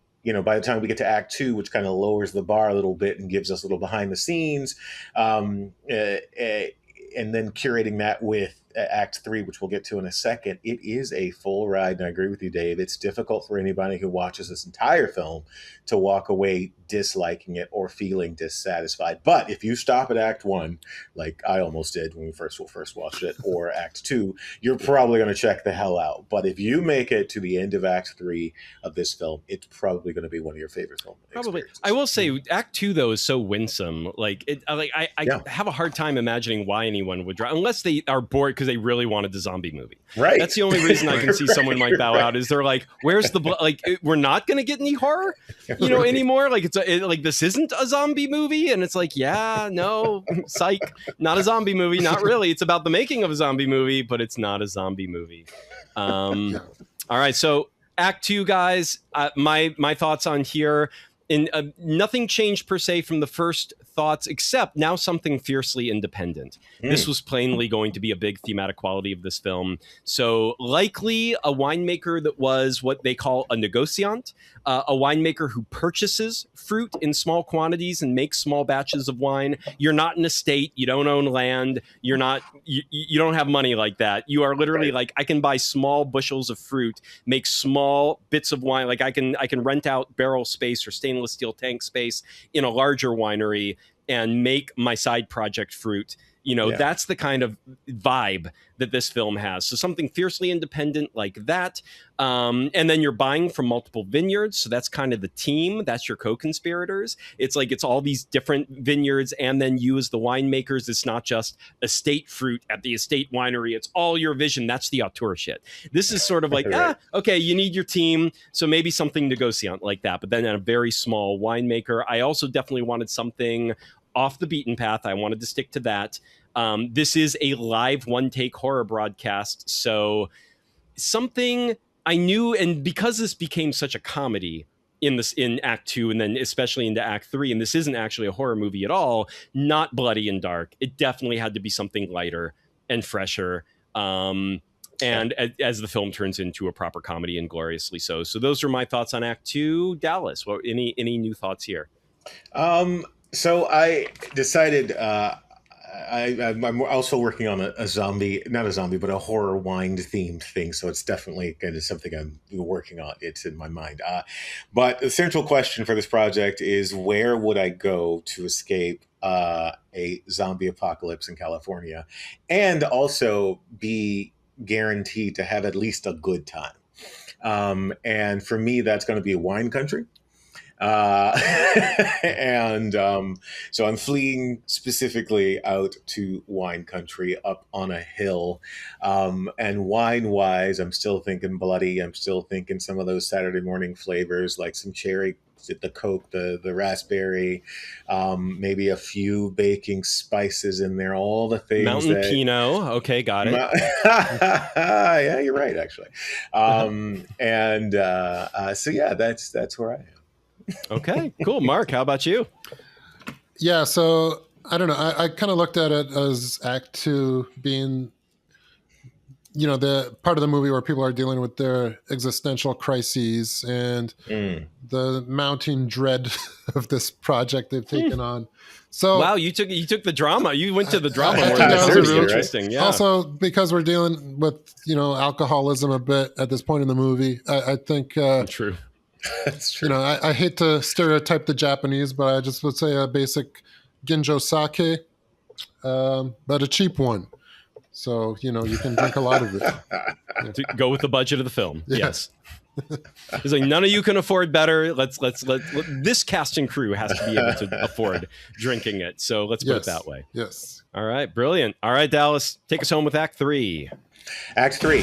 by the time we get to Act 2, which kind of lowers the bar a little bit and gives us a little behind the scenes, and then curating that with Act 3, which we'll get to in a second, it is a full ride. And I agree with you, Dave. It's difficult for anybody who watches this entire film to walk away disliking it or feeling dissatisfied. But if you stop at Act 1, like I almost did when we first watched it, or Act 2, you're probably going to check the hell out. But if you make it to the end of Act 3 of this film, it's probably going to be one of your favorite films.
Probably. I will say Act 2, though, is so winsome. I have a hard time imagining why anyone would drive, unless they are bored because they really wanted a zombie movie.
Right.
That's the only reason I can see someone might bow out, is they're like, where's the blood? Like, we're not going to get any horror, anymore. Like, like this isn't a zombie movie. And it's like, yeah, no, psych, not a zombie movie. Not really. It's about the making of a zombie movie, but it's not a zombie movie. All right. So Act 2, guys, my thoughts on here. Nothing changed per se from the first thoughts, except now something fiercely independent. This was plainly going to be a big thematic quality of this film. So likely a winemaker that was what they call a negociant, a winemaker who purchases fruit in small quantities and makes small batches of wine. You're not an estate. You don't own land. You don't have money like that. You are literally like, I can buy small bushels of fruit, make small bits of wine. Like I can rent out barrel space or stainless steel tank space in a larger winery and make my side project fruit. That's the kind of vibe that this film has. So something fiercely independent like that. And then you're buying from multiple vineyards. So that's kind of the team. That's your co-conspirators. It's like, it's all these different vineyards. And then you as the winemakers, it's not just estate fruit at the estate winery. It's all your vision. That's the auteur shit. This is sort of like, okay, you need your team. So maybe something negociant like that, but then a very small winemaker. I also definitely wanted something off the beaten path. I wanted to stick to that. This is a live one-take horror broadcast, so something I knew, and because this became such a comedy in Act 2, and then especially into Act 3, and this isn't actually a horror movie at all, not bloody and dark. It definitely had to be something lighter and fresher. And as the film turns into a proper comedy, and gloriously so. So those are my thoughts on Act 2. Dallas, any new thoughts here?
So I decided I'm also working on a zombie, not a zombie, but a horror wind themed thing. So it's definitely kind of something I'm working on. It's in my mind. But the central question for this project is, where would I go to escape a zombie apocalypse in California, and also be guaranteed to have at least a good time? And for me, that's going to be a wine country. Uh, and so I'm fleeing specifically out to wine country up on a hill. And wine wise, I'm still thinking bloody. I'm still thinking some of those Saturday morning flavors, like some cherry, the Coke, the raspberry, maybe a few baking spices in there, all the things.
Mountain Pinot. Okay, got it.
Yeah, you're right, actually. So yeah, that's where I am.
Okay, cool. Mark, how about you?
Yeah, so I don't know. I kind of looked at it as Act 2 being, the part of the movie where people are dealing with their existential crises and the mounting dread of this project they've taken on. So
wow, you took the drama. You went to the drama
I
more
took
than
that
seriously.
route.
Interesting. Yeah.
Also, because we're dealing with alcoholism a bit at this point in the movie, I think
True.
That's true.
I hate to stereotype the Japanese, but I just would say a basic ginjo sake, but a cheap one. So, you can drink a lot of it.
To go with the budget of the film.
Yeah.
Yes. It's like, none of you can afford better. Let's this cast and crew has to be able to afford drinking it. So let's put it that way.
Yes.
All right. Brilliant. All right, Dallas, take us home with Act 3.
Act 3.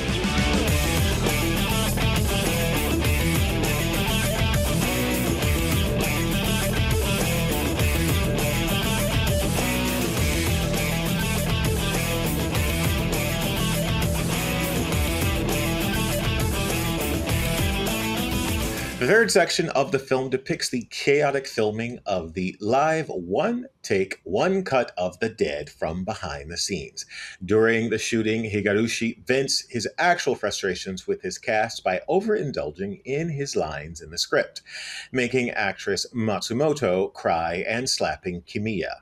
The third section of the film depicts the chaotic filming of the live one take, one cut of the dead from behind the scenes. During the shooting, Higurashi vents his actual frustrations with his cast by overindulging in his lines in the script, making actress Matsumoto cry and slapping Kimiya.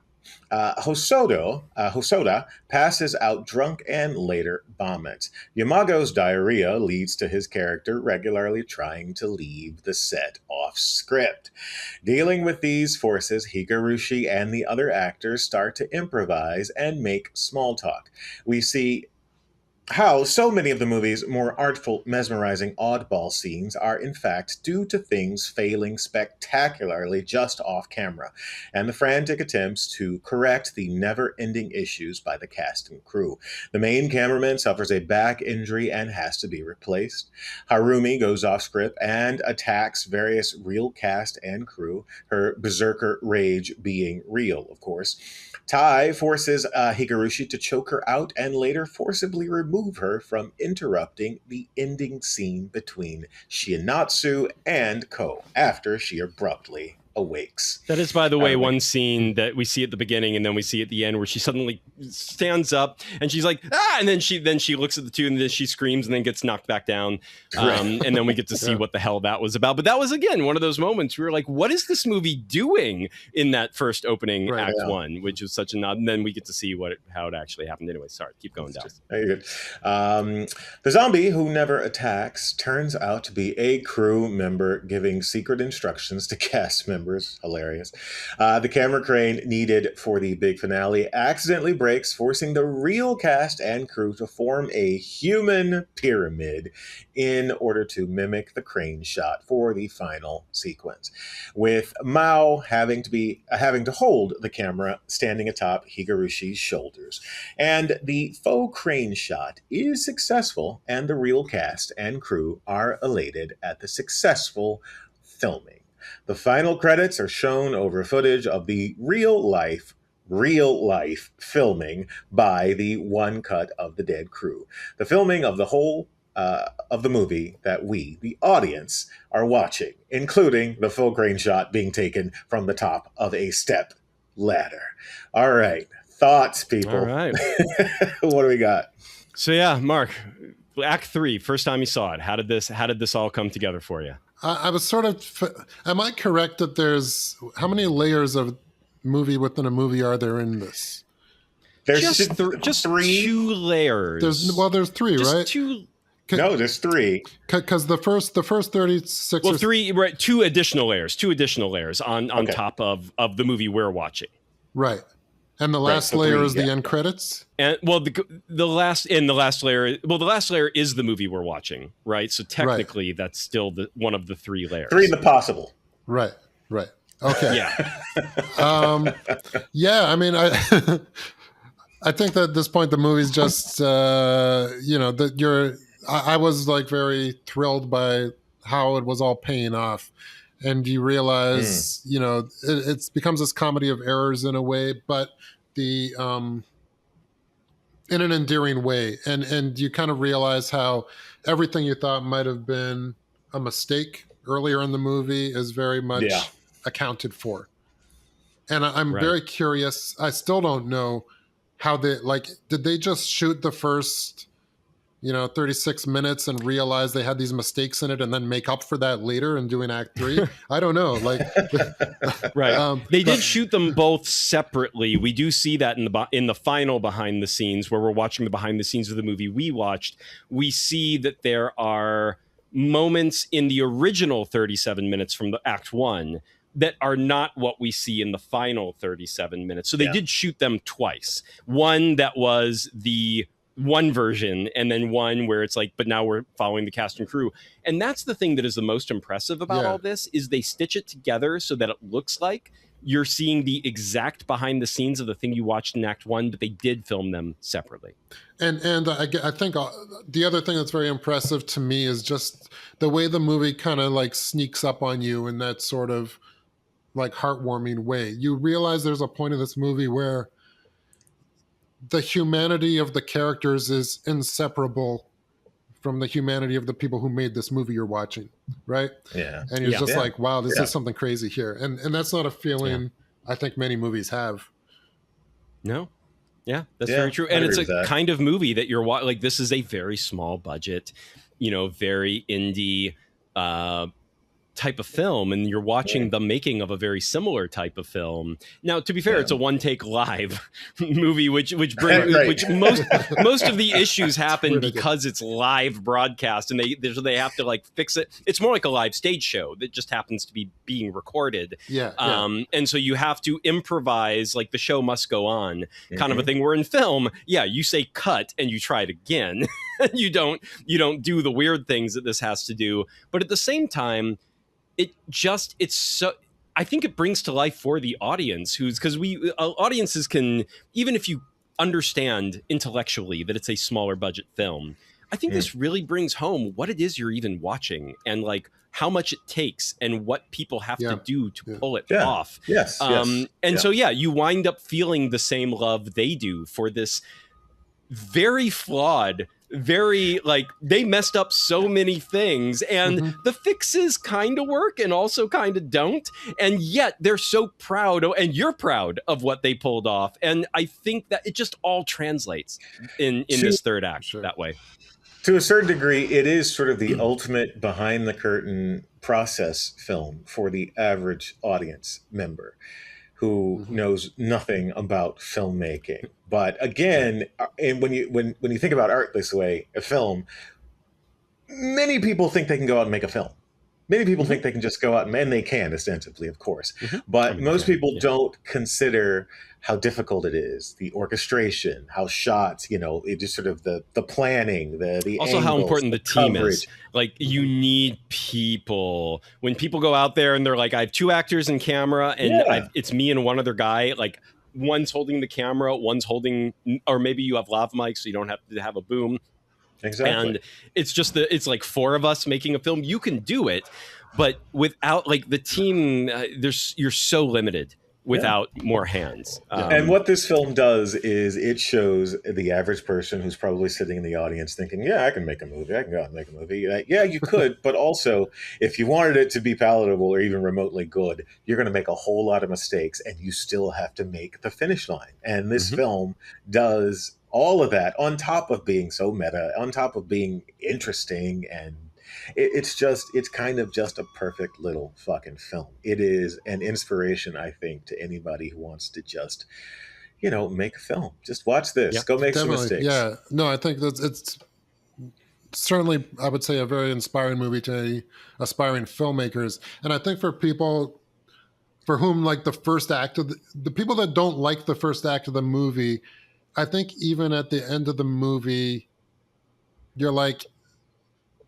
Hosoda passes out drunk and later vomits. Yamago's diarrhea leads to his character regularly trying to leave the set off script. Dealing with these forces, Higurashi and the other actors start to improvise and make small talk. We see how so many of the movie's more artful, mesmerizing oddball scenes are in fact due to things failing spectacularly just off camera, and the frantic attempts to correct the never-ending issues by the cast and crew. The main cameraman suffers a back injury and has to be replaced. Harumi goes off script and attacks various real cast and crew, her berserker rage being real, of course. Tai forces Higurashi to choke her out and later forcibly remove her from interrupting the ending scene between Shienatsu and Ko after she abruptly awakes.
That is, by the way, one scene that we see at the beginning and then we see at the end where she suddenly stands up and she's like, ah, and then she looks at the two and then she screams and then gets knocked back down. And then we get to see what the hell that was about. But that was, again, one of those moments we were like, what is this movie doing in that first opening Act 1, which was such a nod. And then we get to see how it actually happened. Anyway, sorry, keep going down.
Very good. The zombie who never attacks turns out to be a crew member giving secret instructions to cast members. Hilarious. The camera crane needed for the big finale accidentally breaks, forcing the real cast and crew to form a human pyramid in order to mimic the crane shot for the final sequence, with Mao having to hold the camera standing atop Higurashi's shoulders. And the faux crane shot is successful, and the real cast and crew are elated at the successful filming. The final credits are shown over footage of the real life filming by the one cut of the dead crew. The filming of the whole of the movie that we, the audience, are watching, including the full crane shot being taken from the top of a step ladder. All right. Thoughts, people.
All right.
What do we got?
So yeah, Mark, Act 3, first time you saw it. How did this all come together for you?
I was sort of, am I correct that how many layers of movie within a movie are there in this?
There's
just
three.
2 layers.
There's 3,
just
right?
2.
No, there's 3.
Because the first 36.
Well, 3, right? 2 additional layers. 2 additional layers on top of the movie we're watching.
Right. And the last
so
layer
3,
is the end credits.
And well, the last layer. Well, the last layer is the movie we're watching, right? So technically, that's still one of the 3 layers.
3 in the possible.
Right. Okay.
Yeah.
Yeah. I mean, I think that at this point the movie's just I was like very thrilled by how it was all paying off, and you realize it becomes this comedy of errors in a way, but the in an endearing way, and you kind of realize how everything you thought might have been a mistake earlier in the movie is very much accounted for. And I'm very curious. I still don't know how did they just shoot the first 36 minutes and realize they had these mistakes in it and then make up for that later in doing act 3? I don't know.
Right. They did shoot them both separately. We do see that in the final behind the scenes, where we're watching the behind the scenes of the movie we watched. We see that there are moments in the original 37 minutes from the act 1 that are not what we see in the final 37 minutes. So they did shoot them twice. One that was the one version, and then one where it's like, but now we're following the cast and crew. And that's the thing that is the most impressive about all this, is they stitch it together so that it looks like you're seeing the exact behind the scenes of the thing you watched in act 1, but they did film them separately.
And I think the other thing that's very impressive to me is just the way the movie kind of like sneaks up on you in that sort of like heartwarming way. You realize there's a point of this movie where the humanity of the characters is inseparable from the humanity of the people who made this movie you're watching, right?
Yeah.
And you're just like, wow, this is something crazy here. And that's not a feeling I think many movies have.
No. Yeah, that's very true. And it's a kind of movie that you're watching. Like, this is a very small budget, very indie type of film, and you're watching the making of a very similar type of film. Now, to be fair, it's a one take live movie, which most of the issues happen because it's live broadcast, and they have to like fix it. It's more like a live stage show that just happens to be being recorded. And so you have to improvise, like the show must go on, kind of a thing. Where in film, you say cut and you try it again. you don't do the weird things that this has to do, but at the same time, I think it brings to life for the audience, because audiences can, even if you understand intellectually that it's a smaller budget film, I think this really brings home what it is you're even watching, and like how much it takes and what people have to do to pull it off. So you wind up feeling the same love they do for this very flawed, very like, they messed up so many things, and the fixes kind of work and also kind of don't, and yet they're so proud, and you're proud of what they pulled off. And I think that it just all translates in this third act that way.
To a certain degree, it is sort of the ultimate behind the curtain process film for the average audience member who knows nothing about filmmaking. But again, and when you think about art this way, a film, many people think they can go out and make a film. Many people think they can just go out and they can ostensibly, of course. But most people don't consider how difficult it is, the orchestration, how shots, it just sort of the planning, the
also
angles,
how important the team
coverage.
is. Like, you need people. When people go out there and they're like, I have 2 actors and camera, and it's me and one other guy, like one's holding the camera, one's holding, or maybe you have lav mics so you don't have to have a boom.
Exactly.
And it's just it's like 4 of us making a film. You can do it, but without like the team, you're so limited without more hands.
And what this film does is it shows the average person who's probably sitting in the audience thinking, I can make a movie. I can go out and make a movie. Like, you could, but also if you wanted it to be palatable or even remotely good, you're going to make a whole lot of mistakes, and you still have to make the finish line. And this film does all of that on top of being so meta, on top of being interesting, and it's kind of just a perfect little fucking film. It is an inspiration, I think, to anybody who wants to just, make a film. Just watch this.
Yep.
Go make some
Definitely.
mistakes.
Yeah. No, I think that it's certainly, I would say, a very inspiring movie to aspiring filmmakers. And I think for people for whom like the first act of the people that don't like the first act of the movie, I think even at the end of the movie, you're like,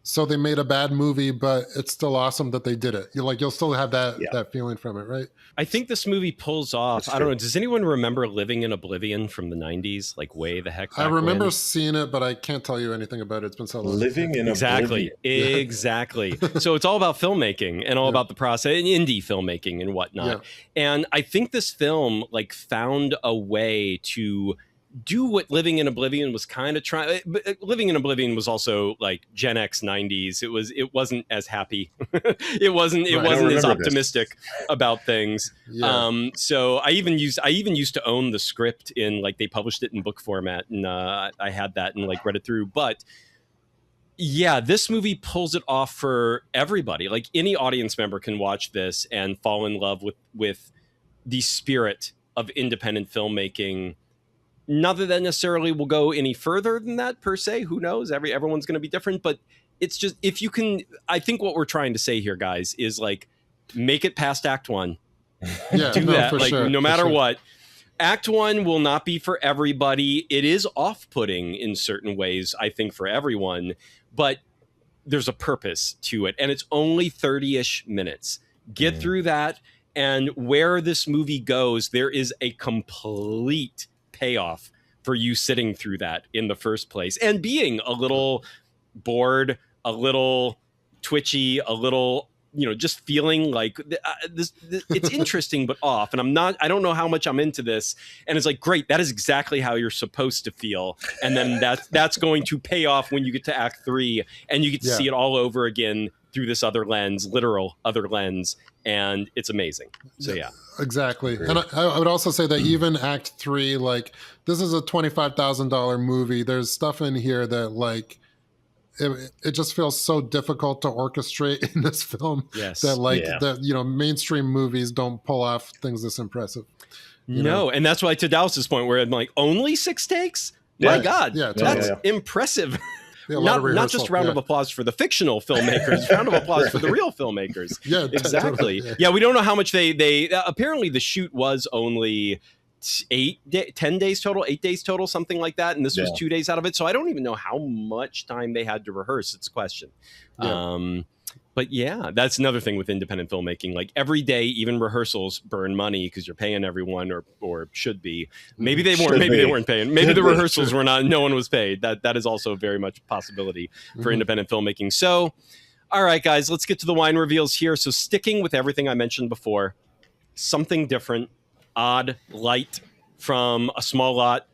so they made a bad movie, but it's still awesome that they did it. You'll still have that feeling from it, right?
I think this movie pulls off. I don't know. Does anyone remember Living in Oblivion from the 90s? Like way the heck back
I remember
when?
seeing it, but I can't tell you anything about it. It's been so long.
Living in
Exactly.
Oblivion.
Exactly. So it's all about filmmaking and all about the process and indie filmmaking and whatnot.
Yeah.
And I think this film like found a way to do what Living in Oblivion was kind of trying. Living in Oblivion was also like Gen X 90s. It wasn't as happy. it wasn't as optimistic about things.
Yeah.
So I even used to own the script in like they published it in book format, and I had that and like read it through. But yeah, this movie pulls it off for everybody. Like any audience member can watch this and fall in love with the spirit of independent filmmaking. Not that necessarily will go any further than that per se. Who knows? Everyone's going to be different, but it's just if you can. I think what we're trying to say here, guys, is like make it past Act 1.
Yeah,
Do that,
for
like
sure,
no matter
for sure.
what. Act 1 will not be for everybody. It is off-putting in certain ways, I think, for everyone, but there's a purpose to it, and it's only 30-ish minutes. Get through that, and where this movie goes, there is a complete payoff for you sitting through that in the first place and being a little bored, a little twitchy, a little, just feeling like this it's interesting but off, and I don't know how much I'm into this, and it's like, great, that is exactly how you're supposed to feel, and then that's going to pay off when you get to Act 3 and you get to see it all over again through this literal other lens, and it's amazing. So yeah.
Exactly. And I would also say that even Act 3, like, this is a $25,000 movie. There's stuff in here that, like, it just feels so difficult to orchestrate in this film that, mainstream movies don't pull off things this impressive.
No, and that's why, to Dallas's point, where I'm like, only 6 takes? My God, that's impressive.
Yeah,
not just a round of applause for the fictional filmmakers, round of applause for the real filmmakers.
Yeah,
exactly.
Totally.
Yeah, we don't know how much they apparently the shoot was only 10 days total, 8 days total, something like that, and this was 2 days out of it. So I don't even know how much time they had to rehearse. It's a question.
Yeah.
But yeah, that's another thing with independent filmmaking. Like every day, even rehearsals burn money because you're paying everyone, or should be. Maybe they weren't. Maybe they weren't paying. Maybe the rehearsals were not. No one was paid. That is also very much a possibility for independent filmmaking. So, all right, guys, let's get to the wine reveals here. So, sticking with everything I mentioned before, something different, odd, light from a small lot.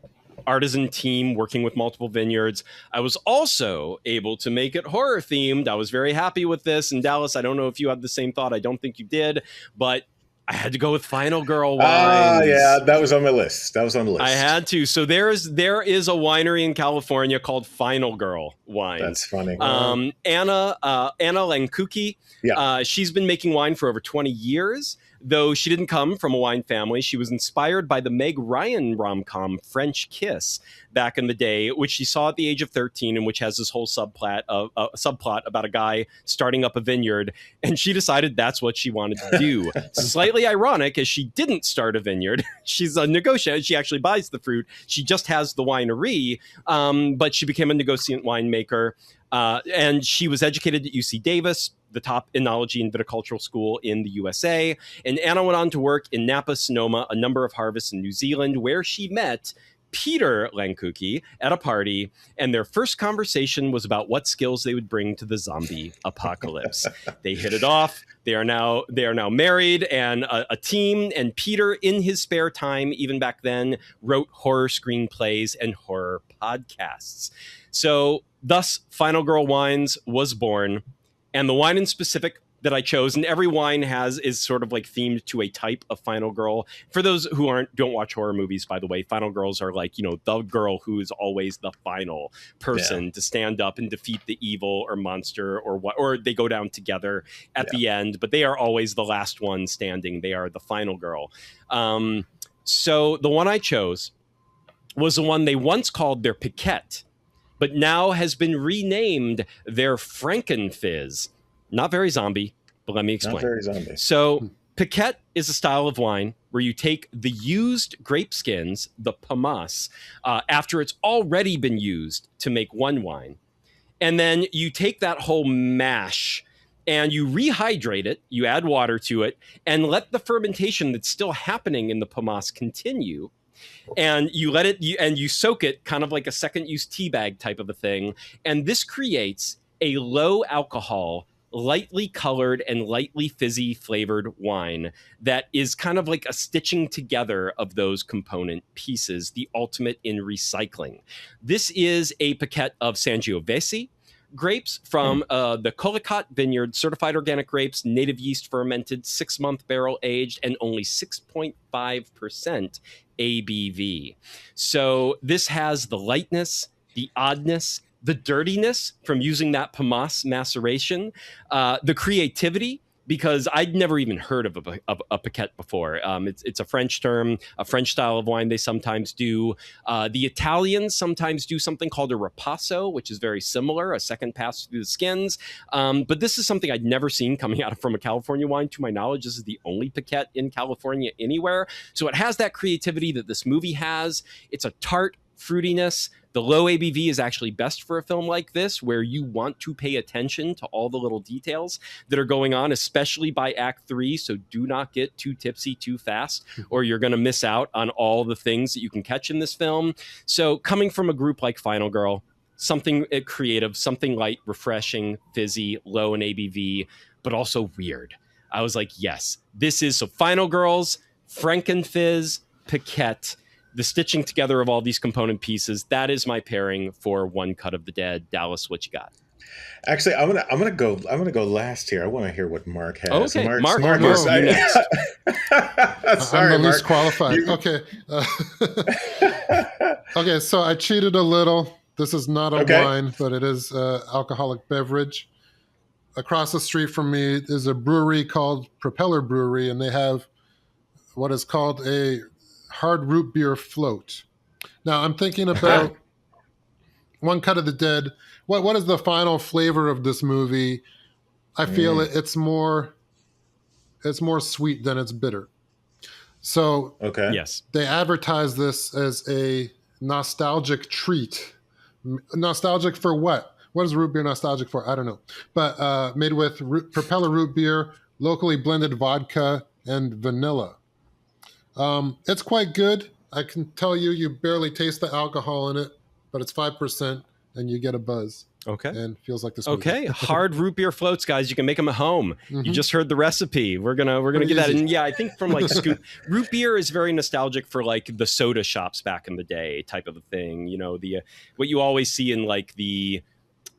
Artisan team working with multiple vineyards. I was also able to make it horror themed. I was very happy with this. And Dallas, I don't know if you had the same thought. I don't think you did, but I had to go with Final Girl wines.
Yeah, that was on my list.
I had to. So there is a winery in California called Final Girl Wines.
That's funny.
Anna Lankuki.
Yeah.
She's been making wine for over 20 years. Though she didn't come from a wine family, she was inspired by the Meg Ryan rom-com French Kiss back in the day, which she saw at the age of 13, and which has this whole subplot about a guy starting up a vineyard, and she decided that's what she wanted to do. Slightly ironic, as she didn't start a vineyard. She's a negotiator. She actually buys the fruit. She just has the winery, but she became a negotiant winemaker. And she was educated at UC Davis, the top enology and viticultural school in the USA. And Anna went on to work in Napa, Sonoma, a number of harvests in New Zealand, where she met Peter Lankuki at a party. And their first conversation was about what skills they would bring to the zombie apocalypse. They hit it off. They are now married and a team. And Peter, in his spare time, even back then, wrote horror screenplays and horror podcasts. So thus, Final Girl Wines was born. And the wine in specific that I chose, and every wine is sort of like themed to a type of final girl. For those who don't watch horror movies, by the way, final girls are like, the girl who is always the final person to stand up and defeat the evil or monster or they go down together at the end, but they are always the last one standing. They are the final girl. So the one I chose was the one they once called their Piquette, but now has been renamed their Frankenfizz. Not very zombie, but let me explain.
Not very zombie.
So Piquette is a style of wine where you take the used grape skins, the pomace, after it's already been used to make one wine. And then you take that whole mash and you rehydrate it, you add water to it, and let the fermentation that's still happening in the pomace continue. And you let it, you soak it kind of like a second use tea bag type of a thing. And this creates a low alcohol, lightly colored and lightly fizzy flavored wine that is kind of like a stitching together of those component pieces, the ultimate in recycling. This is a Piquette of Sangiovese grapes from the Collicott Vineyard, certified organic grapes, native yeast fermented, 6-month barrel aged, and only 6.5% ABV. So this has the lightness, the oddness, the dirtiness from using that pomace maceration, the creativity, because I'd never even heard of a Piquette before. It's a French term, a French style of wine they sometimes do. The Italians sometimes do something called a ripasso, which is very similar, a second pass through the skins. But this is something I'd never seen coming out from a California wine. To my knowledge, this is the only Piquette in California anywhere. So it has that creativity that this movie has. It's a tart fruitiness. The low ABV is actually best for a film like this, where you want to pay attention to all the little details that are going on, especially by Act 3. So do not get too tipsy too fast, or you're going to miss out on all the things that you can catch in this film. So coming from a group like Final Girl, something creative, something light, refreshing, fizzy, low in ABV, but also weird. I was like, yes, this is so Final Girls, Frankenfizz, Piquette, the stitching together of all these component pieces. That is my pairing for One Cut of the Dead. Dallas, what you got?
Actually, I'm gonna go last here. I want to hear what Mark has.
Okay,
Mark
is
you
next.
Sorry,
I'm the least
Mark.
qualified. Okay. Okay, so I cheated a little. This is not a wine, but it is alcoholic beverage. Across the street from me is a brewery called Propeller Brewery, and they have what is called a hard root beer float. Now I'm thinking about One Cut of the Dead. What is the final flavor of this movie? I feel it's more sweet than it's bitter. So
Yes,
they advertise this as a nostalgic treat. Nostalgic for what? What is root beer nostalgic for? I don't know. But made with Propeller root beer, locally blended vodka, and vanilla. It's quite good. I can tell you barely taste the alcohol in it, but it's 5% and you get a buzz.
Okay.
And feels like this.
Okay. Hard root beer floats, guys. You can make them at home.
Mm-hmm.
You just heard the recipe. We're gonna get that. And yeah, I think from like root beer is very nostalgic for like the soda shops back in the day type of a thing. You know, the what you always see in like the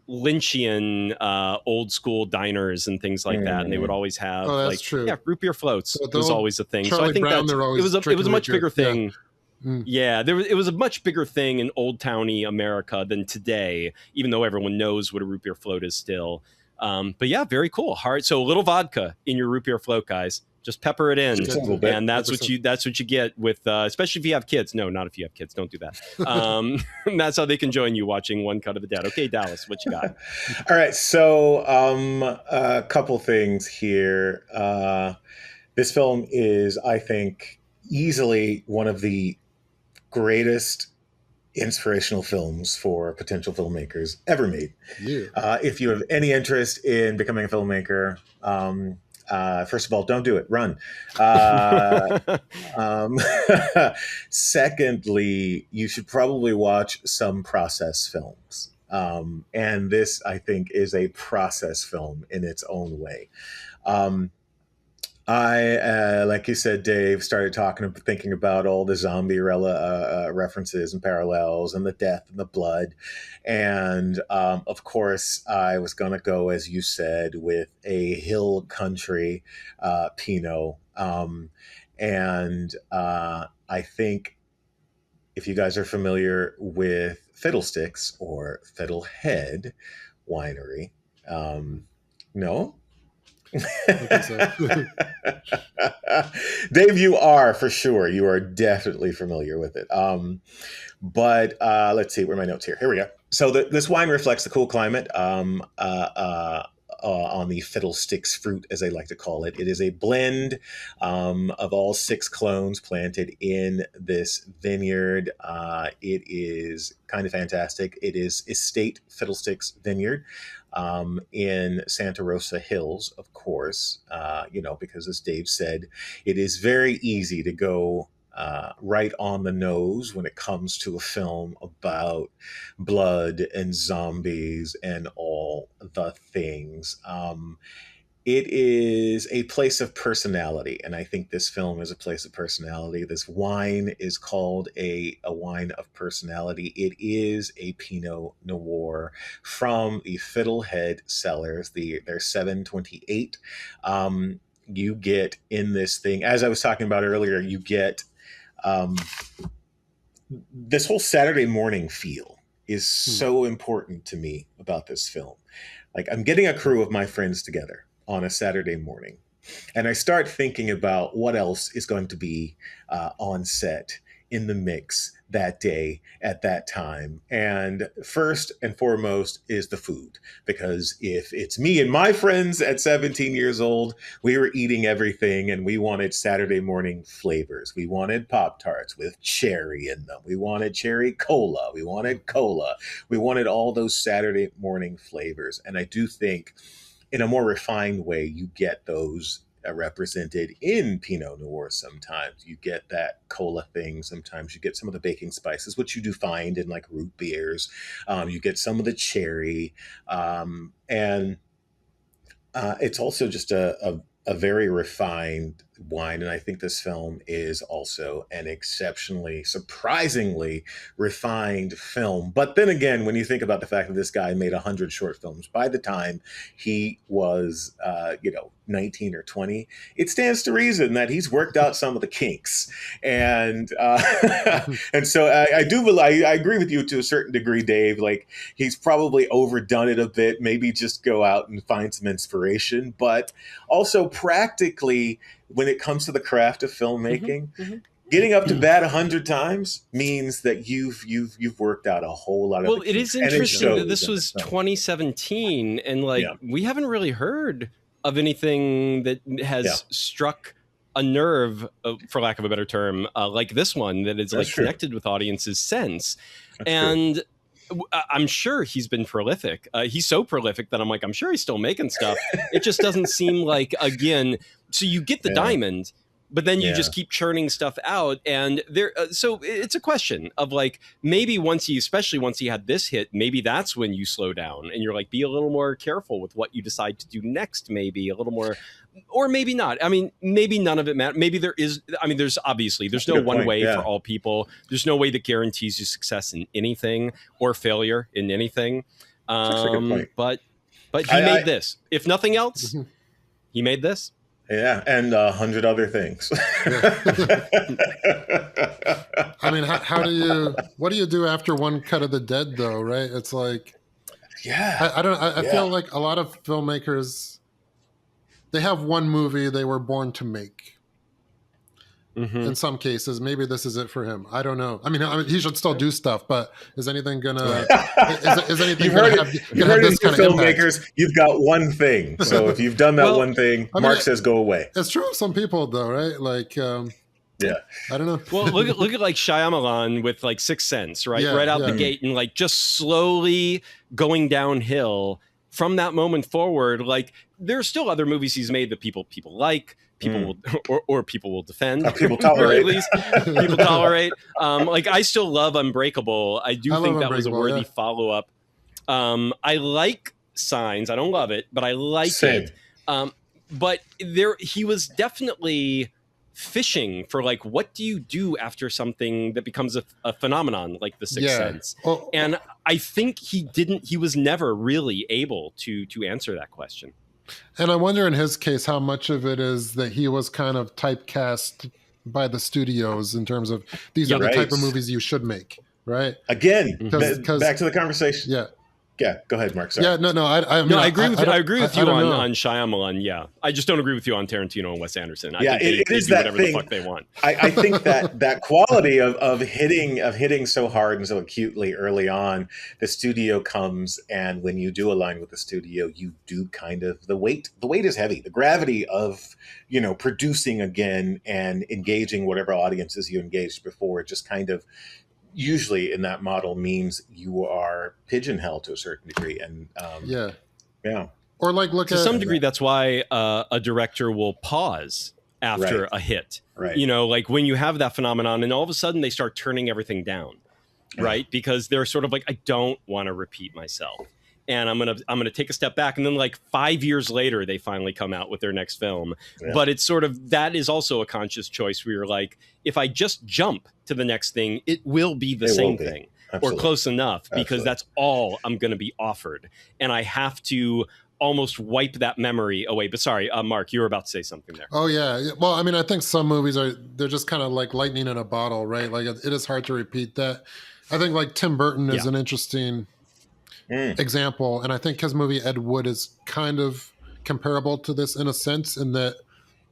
Lynchian old school diners and things like that, and they would always have root beer floats was always a thing.
Charlie
so I think
Brown,
it was a much bigger thing.
Yeah.
Yeah, it was a much bigger thing in old towny America than today, even though everyone knows what a root beer float is still. But yeah, very cool. Hard. So a little vodka in your root beer float, guys. Just pepper it in, and that's what you get with, especially if you have kids. No, not if you have kids. Don't do that. That's how they can join you watching One Cut of the Dead. Okay, Dallas, what you got?
All right, so a couple things here. This film is, I think, easily one of the greatest inspirational films for potential filmmakers ever made. Yeah. If you have any interest in becoming a filmmaker, first of all, don't do it. Run. Secondly, you should probably watch some process films. And this, I think, is a process film in its own way. I, like you said, Dave, started thinking about all the zombie references and parallels and the death and the blood. And, of course, I was going to go, as you said, with a hill country Pinot. I think if you guys are familiar with Fiddlestix or Fiddlehead Winery, no?
I think so.
Dave, you are for sure. You are definitely familiar with it. But let's see, where are my notes here? Here we go. So this wine reflects the cool climate on the Fiddlestix fruit, as they like to call it. It is a blend of all 6 clones planted in this vineyard. It is kind of fantastic. It is Estate Fiddlestix Vineyard in Santa Rosa Hills, of course, because as Dave said, it is very easy to go right on the nose when it comes to a film about blood and zombies and all the things. It is a place of personality, and I think this film is a place of personality. This wine is called a wine of personality. It is a Pinot Noir from the Fiddlehead Cellars, their 728. You get in this thing, as I was talking about earlier, you get this whole Saturday morning feel is so important to me about this film. Like, I'm getting a crew of my friends together on a Saturday morning, and I start thinking about what else is going to be on set in the mix that day at that time. And first and foremost is the food, because if it's me and my friends at 17 years old, we were eating everything and we wanted Saturday morning flavors. We wanted Pop-Tarts with cherry in them. We wanted cherry cola. We wanted cola. We wanted all those Saturday morning flavors. And I do think in a more refined way, you get those represented in Pinot Noir. Sometimes you get that cola thing. Sometimes you get some of the baking spices, which you do find in like root beers. You get some of the cherry. And it's also just a very refined wine. And I think this film is also an exceptionally, surprisingly refined film. But then again, when you think about the fact that this guy made 100 short films by the time he was, 19 or 20, it stands to reason that he's worked out some of the kinks. And and so I agree with you to a certain degree, Dave. Like, he's probably overdone it a bit. Maybe just go out and find some inspiration. But also practically, when it comes to the craft of filmmaking, getting up to bat 100 times means that you've worked out a whole lot of.
Well, it is interesting that this was 2017, and we haven't really heard of anything that has struck a nerve, for lack of a better term, like this one, that is connected with audiences since. And I'm sure he's been prolific. He's so prolific that I'm like, I'm sure he's still making stuff. It just doesn't seem like, again, so you get the diamond, but then you just keep churning stuff out. And there, so it's a question of like, maybe especially once he had this hit, maybe that's when you slow down and you're like, be a little more careful with what you decide to do next, maybe a little more, or maybe not. I mean, maybe none of it matters. Maybe there's no one way for all people. There's no way that guarantees you success in anything or failure in anything.
That's a good point.
But he made this. If nothing else, he made this.
Yeah, and 100 other things.
I mean, what do you do after one cut of the dead, though, right? It's like, I feel like a lot of filmmakers, they have one movie they were born to make. In some cases, maybe this is it for him. I don't know. I mean, he should still do stuff, but is anything gonna? Is anything gonna have this kind of filmmakers?
Impact? You've got one thing. So if you've done that one thing, Mark says go away.
It's true of some people, though, right? Like, I don't know.
Well, look at like Shyamalan with like Sixth Sense, right? Right out the gate, and like just slowly going downhill from that moment forward. Like, there's still other movies he's made that people like. People will people will defend.
People tolerate.
Or at least people tolerate. Like, I still love Unbreakable. I think that was a worthy follow-up. I like Signs. I don't love it, but I like it. But he was definitely fishing for like, what do you do after something that becomes a phenomenon like The Sixth Sense? And I think he was never really able to answer that question.
And I wonder in his case how much of it is that he was kind of typecast by the studios in terms of these are the type of movies you should make, right?
Again, back to the conversation. Yeah, go ahead, Mark. Sorry.
Yeah, no. I
No, I agree with you. I agree with you
don't know.
on Shyamalan. Yeah, I just don't agree with you on Tarantino and Wes Anderson. I
Yeah,
think they
it is
do
that
whatever
thing.
the fuck they want.
I think that quality of hitting so hard and so acutely early on, the studio comes, and when you do align with the studio, you do kind of the weight is heavy. The gravity of producing again and engaging whatever audiences you engaged before just kind of usually in that model means you are pigeonholed to a certain degree. And
Yeah.
yeah.
Or like look
To
at
some degree, that's why a director will pause after
Right.
a hit.
Right.
Like when you have that phenomenon, and all of a sudden they start turning everything down, right? Because they're sort of like, I don't want to repeat myself, and I'm gonna take a step back, and then like 5 years later, they finally come out with their next film.
Yeah.
But it's sort of that is also a conscious choice where you're like, if I just jump to the next thing, it will be the
It will
same
be.
thing.
Absolutely.
Or close enough, because
Absolutely.
that's all I'm going to be offered. And I have to almost wipe that memory away. But sorry, Mark, you were about to say something there.
Oh yeah. Well, I mean, I think some movies they're just kind of like lightning in a bottle, right? Like it is hard to repeat that. I think like Tim Burton is
Yeah.
an interesting example, and I think his movie Ed Wood is kind of comparable to this in a sense, in that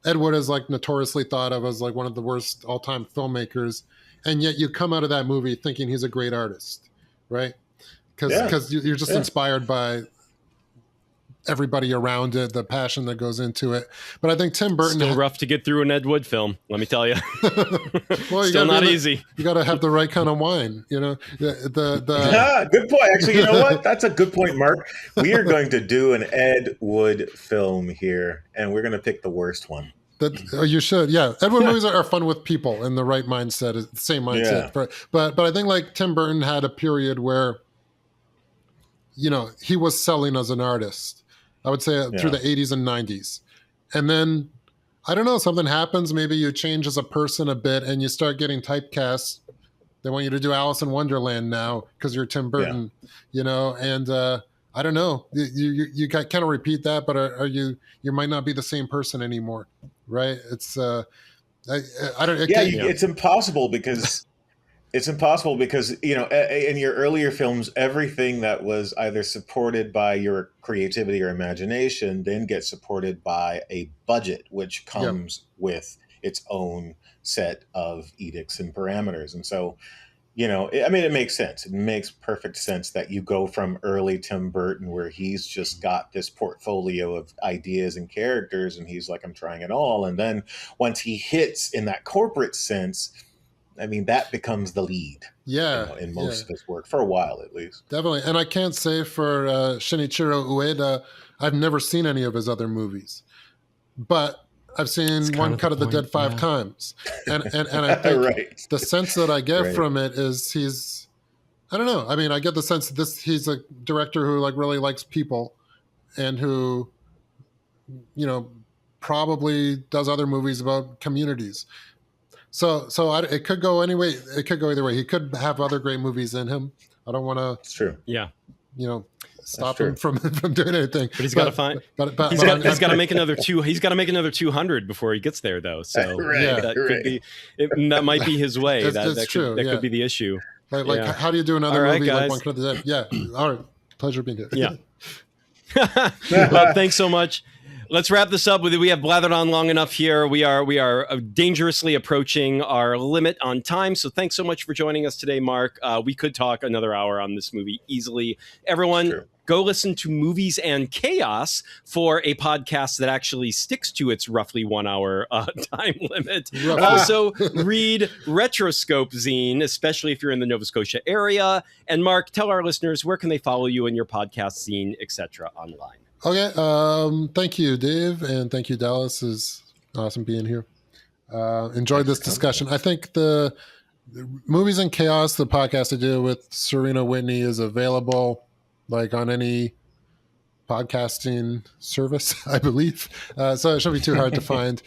Ed Wood is like notoriously thought of as like one of the worst all-time filmmakers, and yet you come out of that movie thinking he's a great artist, right? Because you're just inspired by everybody around it, the passion that goes into it. But I think Tim Burton
Still rough to get through an Ed Wood film, let me tell you.
well,
Still not easy.
You got to have the right kind of wine,
Good point. Actually, you know what? That's a good point, Mark. We are going to do an Ed Wood film here, and we're going to pick the worst one.
You should, yeah. Ed Wood movies are fun with people in the right mindset, same mindset.
Yeah.
But I think like Tim Burton had a period where, he was selling as an artist. I would say through the 80s and 90s. And then, I don't know, something happens. Maybe you change as a person a bit and you start getting typecast. They want you to do Alice in Wonderland now because you're Tim Burton, and I don't know. You kind of repeat that, but are you might not be the same person anymore, right? It's I don't.
It's impossible because in your earlier films, everything that was either supported by your creativity or imagination then gets supported by a budget, which comes with its own set of edicts and parameters. And so, it makes sense. It makes perfect sense that you go from early Tim Burton, where he's just got this portfolio of ideas and characters, and he's like, I'm trying it all. And then once he hits in that corporate sense, that becomes the lead. In most of his work, for a while at least.
Definitely. And I can't say for Shinichiro Ueda, I've never seen any of his other movies, but I've seen One Cut of the Dead 5 times. And I think the sense that I get from it is I don't know. I get the sense that he's a director who like really likes people and who, probably does other movies about communities. So it could go anyway. It could go either way. He could have other great movies in him. I don't want to.
It's true.
Yeah.
Stop him from doing anything.
But he's got to find.
But
he's got to make another two. He's got to make another 200 before he gets there, though. So could be. That might be his way. That's true. That could be the issue.
How do you do another movie like One Cut of the Dead? Yeah. All right. Pleasure being here.
Yeah. Well, thanks so much. Let's wrap this up with it. We have blathered on long enough here. We are dangerously approaching our limit on time. So thanks so much for joining us today, Mark. We could talk another hour on this movie easily. Everyone, go listen to Movies and Chaos for a podcast that actually sticks to its roughly 1 hour time limit. Also, read Retroscope zine, especially if you're in the Nova Scotia area. And Mark, tell our listeners, where can they follow you and your podcast zine, etc. online?
Okay. Thank you, Dave, and thank you, Dallas. It's awesome being here. Enjoyed this discussion. I think the Movies and Chaos, the podcast I do with Serena Whitney, is available like on any podcasting service, I believe. So it shouldn't be too hard to find.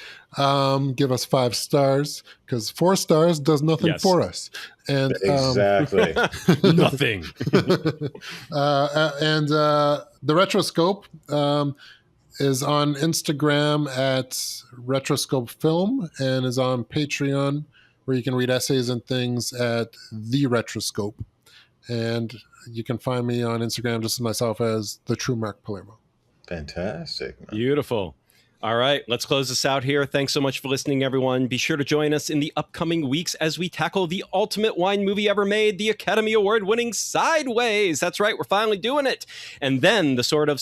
Give us 5 stars, because 4 stars does nothing for us. And
exactly.
Nothing.
And the Retroscope is on Instagram at Retroscope Film and is on Patreon, where you can read essays and things at The Retroscope. And you can find me on Instagram just as myself as the true Mark Palermo.
Fantastic.
Beautiful. All right, let's close this out here. Thanks so much for listening, everyone. Be sure to join us in the upcoming weeks as we tackle the ultimate wine movie ever made, the Academy Award-winning Sideways. That's right, we're finally doing it. And then the sort of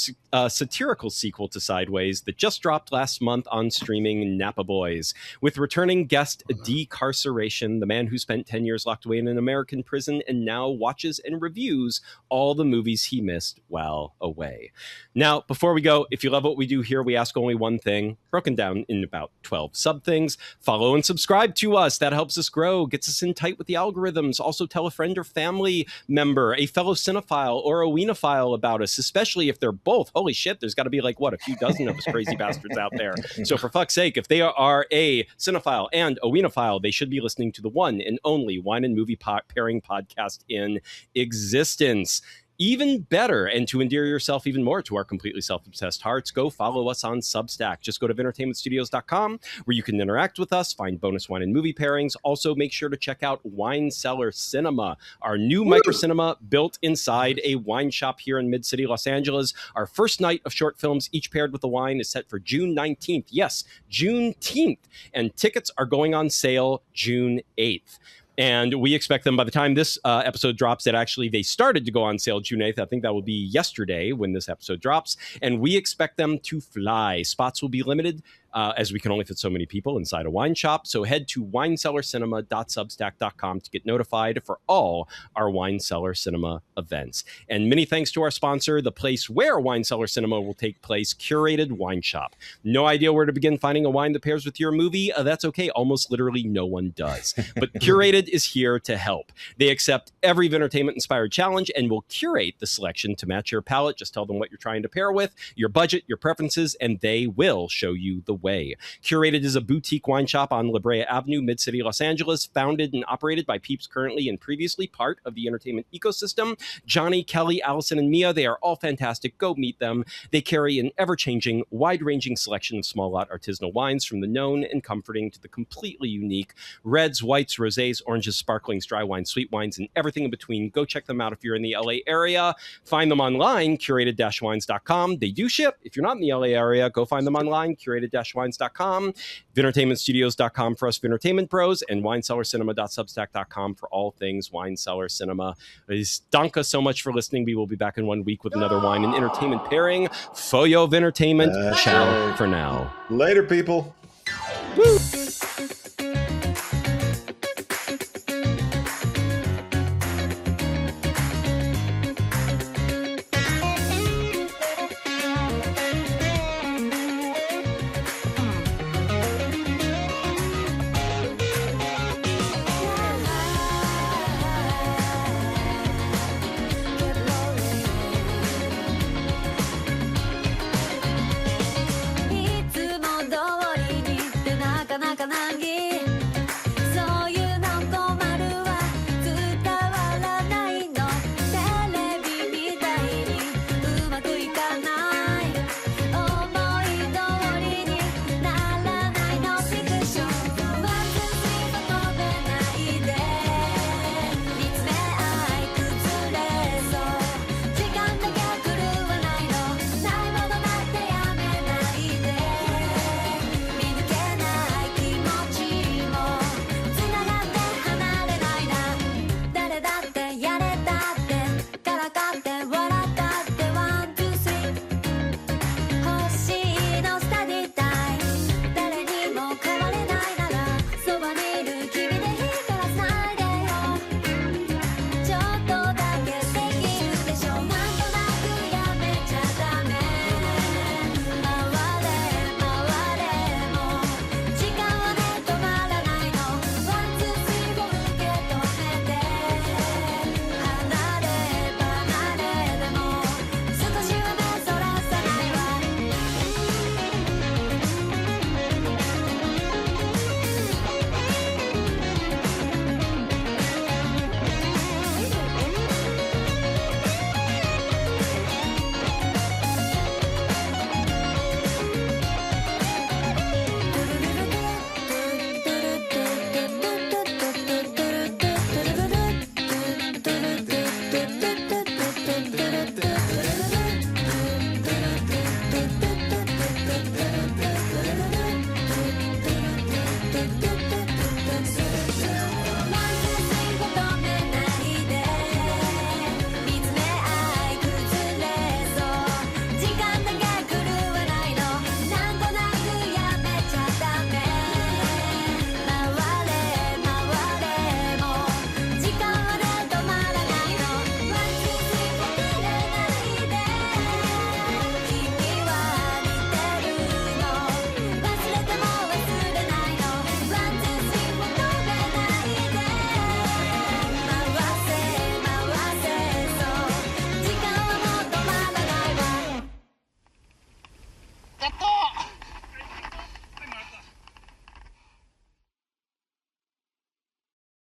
satirical sequel to Sideways that just dropped last month on streaming, Napa Boys, with returning guest Decarceration, the man who spent 10 years locked away in an American prison and now watches and reviews all the movies he missed while away. Now, before we go, if you love what we do here, we ask only one thing, broken down in about 12 sub things. Follow and subscribe to us. That helps us grow, gets us in tight with the algorithms. Also tell a friend or family member, a fellow cinephile or a wienephile about us, especially if they're both. Holy shit, there's got to be like, what, a few dozen of us crazy bastards out there. So for fuck's sake, if they are a cinephile and a wienephile, they should be listening to the one and only wine and movie pairing podcast in existence. Even better, and to endear yourself even more to our completely self-obsessed hearts, go follow us on Substack. Just go to vintertainmentstudios.com, where you can interact with us, find bonus wine and movie pairings. Also, make sure to check out Wine Cellar Cinema, our new micro cinema built inside a wine shop here in Mid-City, Los Angeles. Our first night of short films, each paired with a wine, is set for June 19th. Yes, Juneteenth. And tickets are going on sale June 8th. And we expect them by the time this episode drops that actually they started to go on sale June 8th. I think that will be yesterday when this episode drops. And we expect them to fly. Spots will be limited as we can only fit so many people inside a wine shop. So head to winecellarcinema.substack.com to get notified for all our Wine Cellar Cinema events. And many thanks to our sponsor, the place where Wine Cellar Cinema will take place, Curated Wine Shop. No idea where to begin finding a wine that pairs with your movie? That's okay. Almost literally no one does. But Curated is here to help. They accept every Vintertainment-inspired challenge and will curate the selection to match your palate. Just tell them what you're trying to pair with, your budget, your preferences, and they will show you the way. Curated is a boutique wine shop on La Brea Avenue, Mid-City, Los Angeles, founded and operated by peeps currently and previously part of the entertainment ecosystem. Johnny, Kelly, Allison, and Mia, they are all fantastic. Go meet them. They carry an ever-changing, wide-ranging selection of small lot artisanal wines, from the known and comforting to the completely unique reds, whites, rosés, oranges, sparklings, dry wines, sweet wines, and everything in between. Go check them out if you're in the LA area. Find them online, curated-wines.com. They do ship. If you're not in the LA area, go find them online, curated-wines.com, vintertainmentstudios.com for us Vintertainment Bros, and winecellarcinema.substack.com for all things Wine Cellar Cinema. Danke so much for listening. We will be back in 1 week with another wine and entertainment pairing. Foyo Vintertainment. Ciao for now.
Later, people.
Woo!